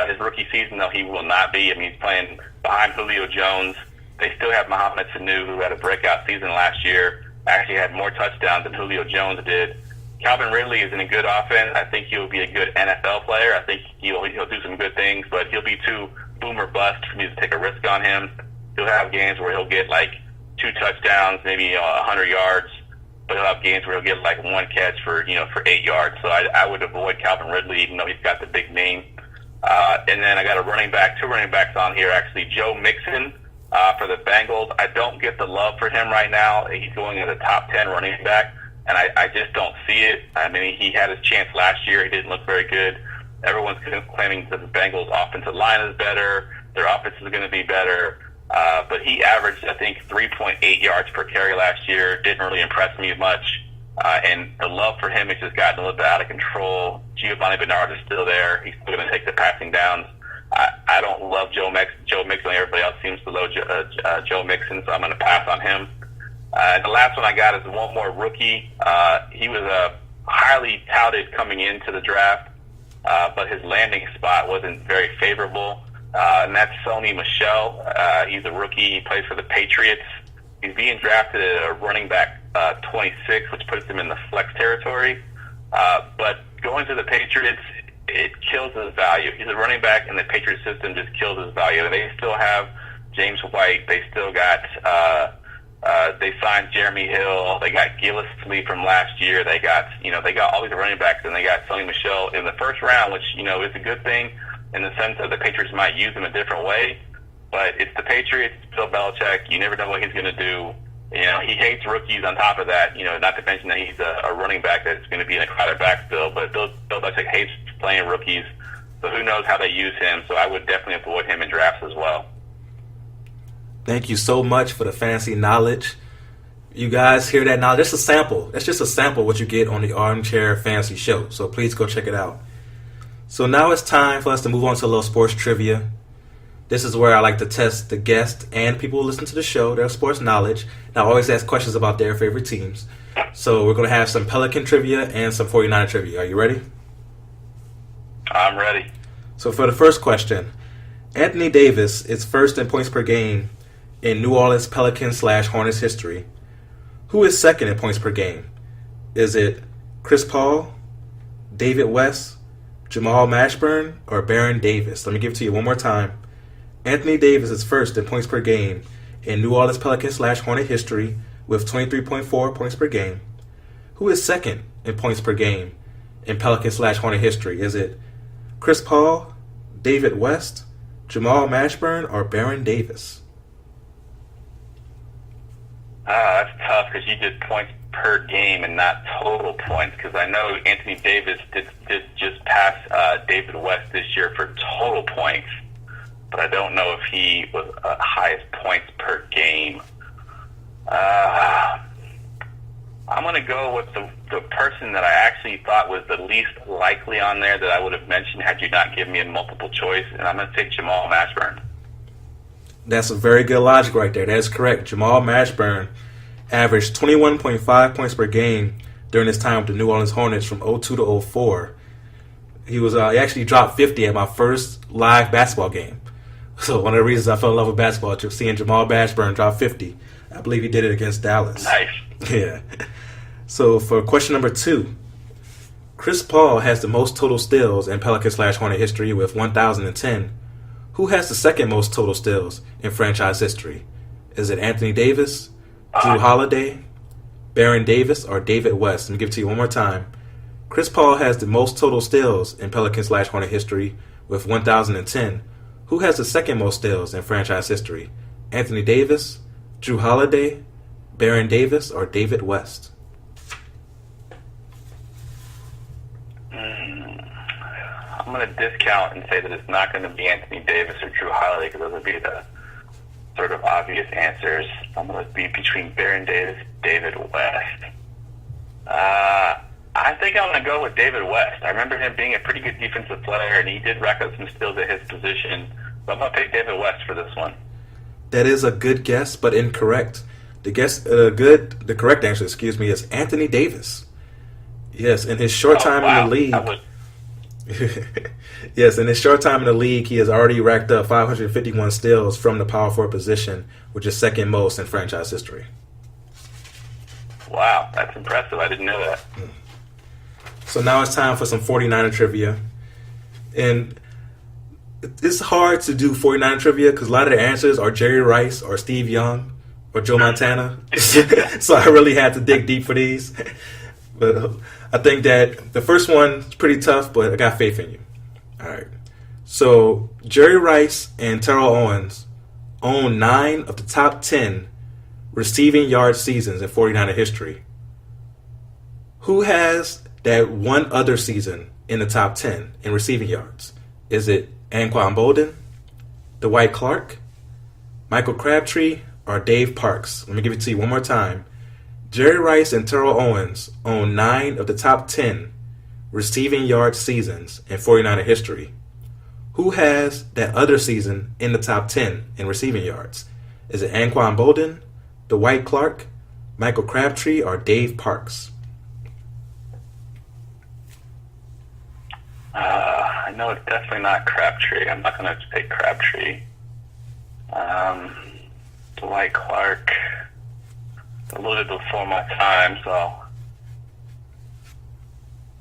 [SPEAKER 2] His rookie season, though, he will not be. I mean, he's playing behind Julio Jones. They still have Mohamed Sanu, who had a breakout season last year. Actually had more touchdowns than Julio Jones did. Calvin Ridley is in a good offense. I think he'll be a good NFL player. I think he'll do some good things, but he'll be too boom or bust for me to take a risk on him. He'll have games where he'll get like 2 touchdowns, maybe 100 yards, but he'll have games where he'll get like 1 catch for 8 yards. So I would avoid Calvin Ridley, even though he's got the big name. And then I got 2 running backs on here actually. Joe Mixon For the Bengals, I don't get the love for him right now. He's going as a top 10 running back, and I just don't see it. I mean, he had his chance last year. He didn't look very good. Everyone's claiming that the Bengals' offensive line is better. Their offense is going to be better. But he averaged, I think, 3.8 yards per carry last year. Didn't really impress me much. And the love for him has just gotten a little bit out of control. Giovanni Bernard is still there. He's still going to take the passing downs. I don't love Joe Mixon. Everybody else seems to love Joe Mixon, so I'm going to pass on him. The last one I got is one more rookie. He was highly touted coming into the draft, but his landing spot wasn't very favorable. And that's Sony Michel. He's a rookie. He plays for the Patriots. He's being drafted at a running back 26, which puts him in the flex territory. But going to the Patriots, it kills his value. He's a running back, and the Patriot system just kills his value. They still have James White. They still got they signed Jeremy Hill. They got Gillislee from last year. They got all these running backs, and they got Sony Michel in the first round, which is a good thing in the sense that the Patriots might use him a different way. But it's the Patriots, Bill Belichick. You never know what he's going to do. He hates rookies on top of that, not to mention that he's a running back that's going to be in a crowded backfield. But Bill Belichick hates playing rookies, so who knows how they use him. So I would definitely avoid him in drafts as well.
[SPEAKER 1] Thank you so much for the fancy knowledge. You guys hear that now? That's a sample. That's just a sample of what you get on the Armchair Fantasy Show. So please go check it out. So now it's time for us to move on to a little sports trivia. This is where I like to test the guests and people who listen to the show, their sports knowledge. And I always ask questions about their favorite teams. So we're going to have some Pelican trivia and some 49er trivia. Are you ready?
[SPEAKER 2] I'm ready.
[SPEAKER 1] So for the first question, Anthony Davis is first in points per game in New Orleans Pelicans/Hornets history. Who is second in points per game? Is it Chris Paul, David West, Jamal Mashburn, or Baron Davis? Let me give it to you one more time. Anthony Davis is first in points per game in New Orleans Pelicans/Hornet history with 23.4 points per game. Who is second in points per game in Pelicans/Hornet history? Is it Chris Paul, David West, Jamal Mashburn, or Baron Davis?
[SPEAKER 2] That's tough because you did points per game and not total points, because I know Anthony Davis did just pass David West this year for total points, but I don't know if he was highest points per game. I'm going to go with the person that I actually thought was the least likely on there that I would have mentioned had you not given me a multiple choice, and I'm going to take Jamal Mashburn.
[SPEAKER 1] That's a very good logic right there. That is correct. Jamal Mashburn averaged 21.5 points per game during his time with the New Orleans Hornets from 02 to 04. He actually dropped 50 at my first live basketball game. So one of the reasons I fell in love with basketball was seeing Jamal Mashburn drop 50. I believe he did it against Dallas.
[SPEAKER 2] Nice.
[SPEAKER 1] Yeah. So for question number 2, Chris Paul has the most total steals in Pelicans/Hornet history with 1,010. Who has the second most total steals in franchise history? Is it Anthony Davis, Drew Holiday, Baron Davis, or David West? Let me give it to you one more time. Chris Paul has the most total steals in Pelicans/Hornet history with 1,010. Who has the second most steals in franchise history? Anthony Davis, Drew Holiday, Baron Davis, or David West?
[SPEAKER 2] I'm going to discount and say that it's not going to be Anthony Davis or Drew Holiday, because those would be the sort of obvious answers. I'm going to be between Baron Davis and David West. I think I'm going to go with David West. I remember him being a pretty good defensive player, and he did rack up some steals at his position. So I'm going to pick David West for this one.
[SPEAKER 1] That is a good guess, but incorrect. The correct answer, is Anthony Davis. Yes, in his short time in the league. Yes, in his short time in the league, he has already racked up 551 steals from the power forward position, which is second most in franchise history.
[SPEAKER 2] Wow, that's impressive. I didn't know that.
[SPEAKER 1] So now it's time for some 49er trivia. And it's hard to do 49er trivia because a lot of the answers are Jerry Rice or Steve Young or Joe Montana. So I really had to dig deep for these. But I think that the first one is pretty tough, but I got faith in you. All right. So Jerry Rice and Terrell Owens owned 9 of the top 10 receiving yard seasons in 49er history. Who has that one other season in the top 10 in receiving yards? Is it Anquan Boldin, Dwight Clark, Michael Crabtree, or Dave Parks? Let me give it to you one more time. Jerry Rice and Terrell Owens own 9 of the top 10 receiving yard seasons in 49er history. Who has that other season in the top 10 in receiving yards? Is it Anquan Boldin, Dwight Clark, Michael Crabtree, or Dave Parks?
[SPEAKER 2] I know it's definitely not Crabtree. I'm not going to take Crabtree. Dwight Clark, a little bit before my time, so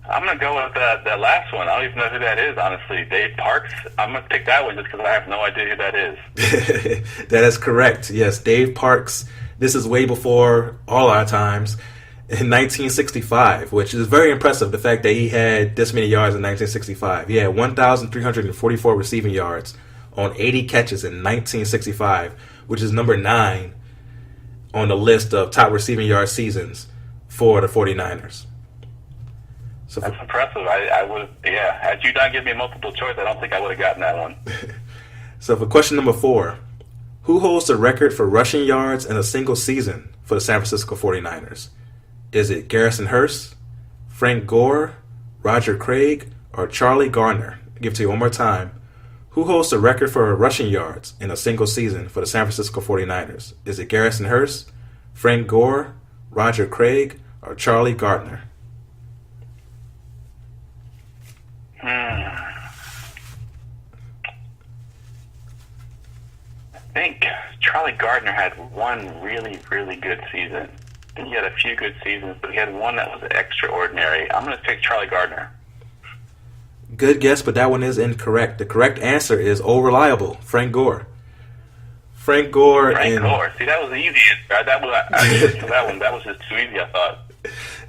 [SPEAKER 2] I'm going to go with that last one. I don't even know who that is, honestly. Dave Parks. I'm going to pick that one just because I have no idea who that is.
[SPEAKER 1] That is correct. Yes, Dave Parks. This is way before all our times. In 1965, which is very impressive, the fact that he had this many yards in 1965. He had 1,344 receiving yards on 80 catches in 1965, which is number 9 on the list of top receiving yard seasons for the 49ers. So
[SPEAKER 2] that's impressive. I would, had you not given me a multiple choice, I don't think I would have gotten that one.
[SPEAKER 1] So for question number 4, who holds the record for rushing yards in a single season for the San Francisco 49ers? Is it Garrison Hearst, Frank Gore, Roger Craig, or Charlie Gardner? I'll give it to you one more time. Who holds the record for rushing yards in a single season for the San Francisco 49ers? Is it Garrison Hearst, Frank Gore, Roger Craig, or Charlie Gardner?
[SPEAKER 2] I think Charlie Gardner had one really, really good season. He had a few good seasons, but he had one that was extraordinary. I'm going to pick Charlie Gardner.
[SPEAKER 1] Good guess, but that one is incorrect. The correct answer is reliable, Frank Gore. Frank Gore.
[SPEAKER 2] See, that was easy. That was just too easy, I thought.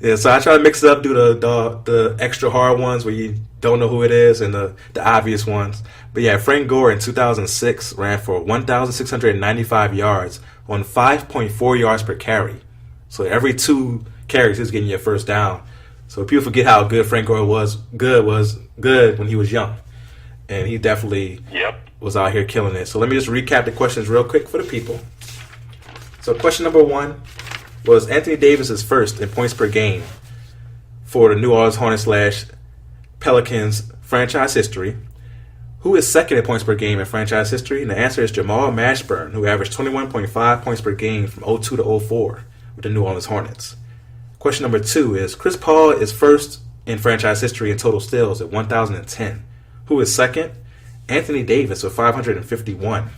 [SPEAKER 1] Yeah, so I try to mix it up, do the extra hard ones where you don't know who it is and the obvious ones. But yeah, Frank Gore in 2006 ran for 1,695 yards on 5.4 yards per carry. So every 2 carries, he's getting your first down. So people forget how good Frank Gore was good when he was young. And he definitely was out here killing it. So let me just recap the questions real quick for the people. So question number 1 was Anthony Davis' first in points per game for the New Orleans Hornets / Pelicans franchise history. Who is second in points per game in franchise history? And the answer is Jamal Mashburn, who averaged 21.5 points per game from 02 to 04 with the New Orleans Hornets. Question number 2 is Chris Paul is first in franchise history in total steals at 1,010. Who is second? Anthony Davis with 551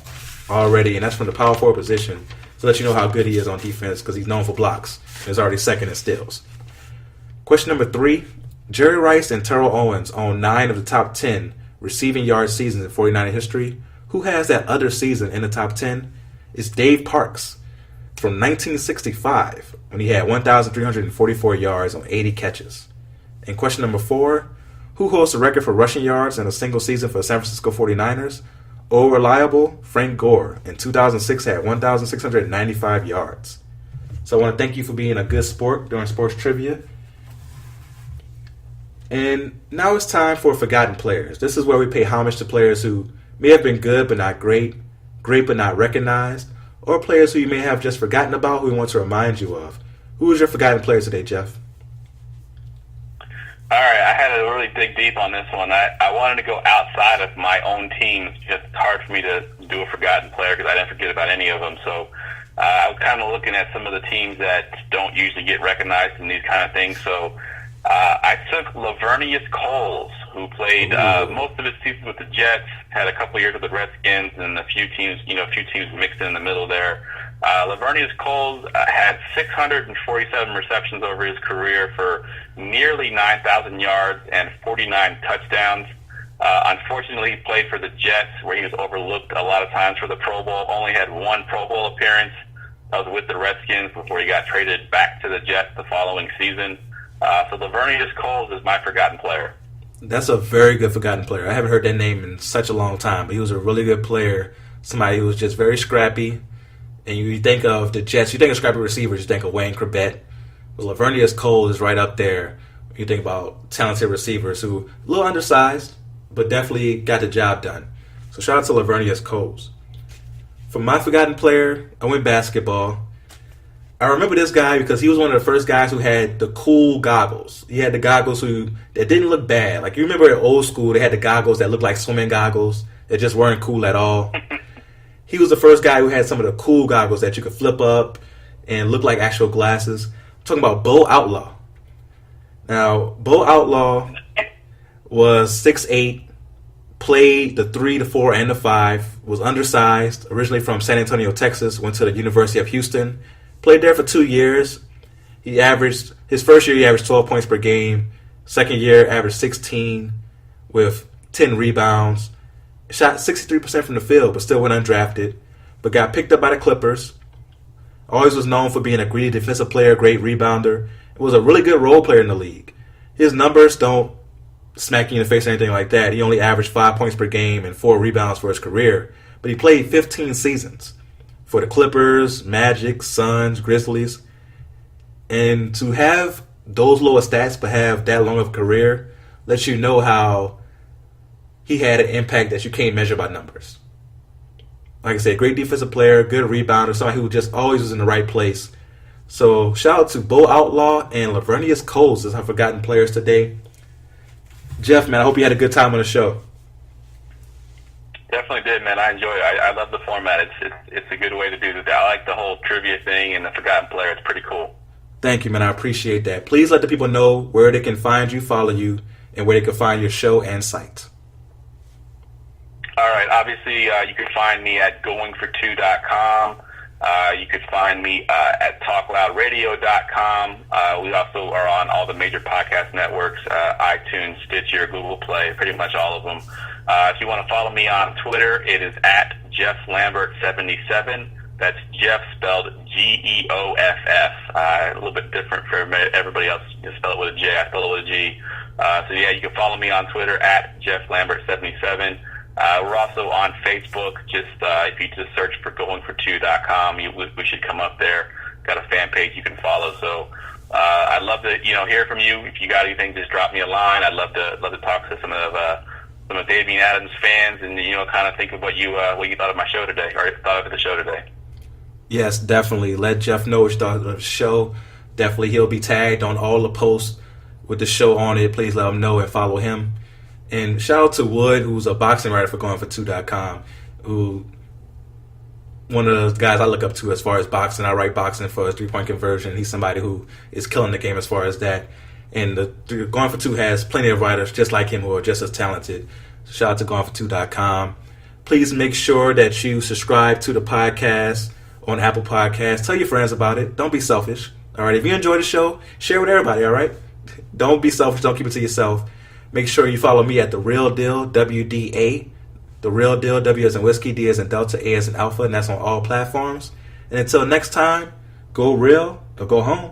[SPEAKER 1] already, and that's from the power forward position. To let you know how good he is on defense because he's known for blocks. He's already second in steals. Question number 3. Jerry Rice and Terrell Owens own 9 of the top 10 receiving yard seasons in 49er history. Who has that other season in the top 10? It's Dave Parks from 1965 when he had 1,344 yards on 80 catches. And question number 4. Who holds the record for rushing yards in a single season for the San Francisco 49ers? Reliable, Frank Gore in 2006 had 1,695 yards. So I want to thank you for being a good sport during sports trivia. And now it's time for Forgotten Players. This is where we pay homage to players who may have been good but not great, great but not recognized, or players who you may have just forgotten about who we want to remind you of. Who is your Forgotten Player today, Geoff?
[SPEAKER 2] All right, I had to really dig deep on this one. I wanted to go outside of my own team. It's just hard for me to do a forgotten player because I didn't forget about any of them. So I was kind of looking at some of the teams that don't usually get recognized in these kind of things. So I took Lavernius Coles, who played most of his season with the Jets, had a couple years with the Redskins, and a few teams mixed in the middle there. Lavernius Coles had 647 receptions over his career for nearly 9,000 yards and 49 touchdowns. Unfortunately, he played for the Jets, where he was overlooked a lot of times for the Pro Bowl. Only had one Pro Bowl appearance. That was with the Redskins before he got traded back to the Jets the following season. So Lavernius Coles is my forgotten player.
[SPEAKER 1] That's a very good forgotten player. I haven't heard that name in such a long time, but he was a really good player somebody who was just very scrappy. And you think of the Jets, you think of scrappy receivers, you think of Wayne Corbett. But Lavernius Cole is right up there. You think about talented receivers who a little undersized, but definitely got the job done. So shout out to Lavernius Cole. For my forgotten player, I went basketball. I remember this guy because he was one of the first guys who had the cool goggles. He had the goggles that didn't look bad. Like, you remember at old school, they had the goggles that looked like swimming goggles that just weren't cool at all. He was the first guy who had some of the cool goggles that you could flip up and look like actual glasses. I'm talking about Bo Outlaw. Now, Bo Outlaw was 6'8", played the 3, the 4, and the 5, was undersized, originally from San Antonio, Texas, went to the University of Houston, played there for 2 years. His first year he averaged 12 points per game. Second year averaged 16 with 10 rebounds. Shot 63% from the field, but still went undrafted. But got picked up by the Clippers. Always was known for being a greedy defensive player, great rebounder. Was a really good role player in the league. His numbers don't smack you in the face or anything like that. He only averaged 5 points per game and 4 rebounds for his career. But he played 15 seasons for the Clippers, Magic, Suns, Grizzlies. And to have those lower stats but have that long of a career lets you know how he had an impact that you can't measure by numbers. Like I said, great defensive player, good rebounder, somebody who just always was in the right place. So shout out to Bo Outlaw and Lavernius Cole as our forgotten players today. Geoff, man, I hope you had a good time on the show.
[SPEAKER 2] Definitely did, man. I enjoy it. I love the format. It's a good way to do this. I like the whole trivia thing and the forgotten player. It's pretty cool.
[SPEAKER 1] Thank you, man. I appreciate that. Please let the people know where they can find you, follow you, and where they can find your show and site.
[SPEAKER 2] All right. Obviously, you can find me at goingfor2.com. You can find me at talkloudradio.com. We also are on all the major podcast networks, iTunes, Stitcher, Google Play, pretty much all of them. If you want to follow me on Twitter, it is at Geoff Lambert 77. That's Geoff spelled Geoff. A little bit different for everybody else. You spell it with a J. I spell it with a G. So yeah, you can follow me on Twitter at Geoff Lambert 77. We're also on Facebook. Just if you just search for goingfor2.com, we should come up there. Got a fan page you can follow. So I'd love to hear from you. If you got anything, just drop me a line. I'd love to talk to some of Damian Adams fans and kind of think of what you thought of my show today or thought of the show today.
[SPEAKER 1] Yes, definitely. Let Geoff know what you thought of the show. Definitely, he'll be tagged on all the posts with the show on it. Please let him know and follow him. And shout out to Wood, who's a boxing writer for goingfor2.com, who one of those guys I look up to as far as boxing. I write boxing for his three-point conversion. He's somebody who is killing the game as far as that. And the Going for Two has plenty of writers just like him who are just as talented. So shout out to goingfor2.com. Please make sure that you subscribe to the podcast on Apple Podcasts. Tell your friends about it. Don't be selfish. All right. If you enjoy the show, share with everybody. All right. Don't be selfish. Don't keep it to yourself. Make sure you follow me at The Real Deal, WDA. The Real Deal, W as in whiskey, D as in Delta, A as in Alpha, and that's on all platforms. And until next time, go real or go home.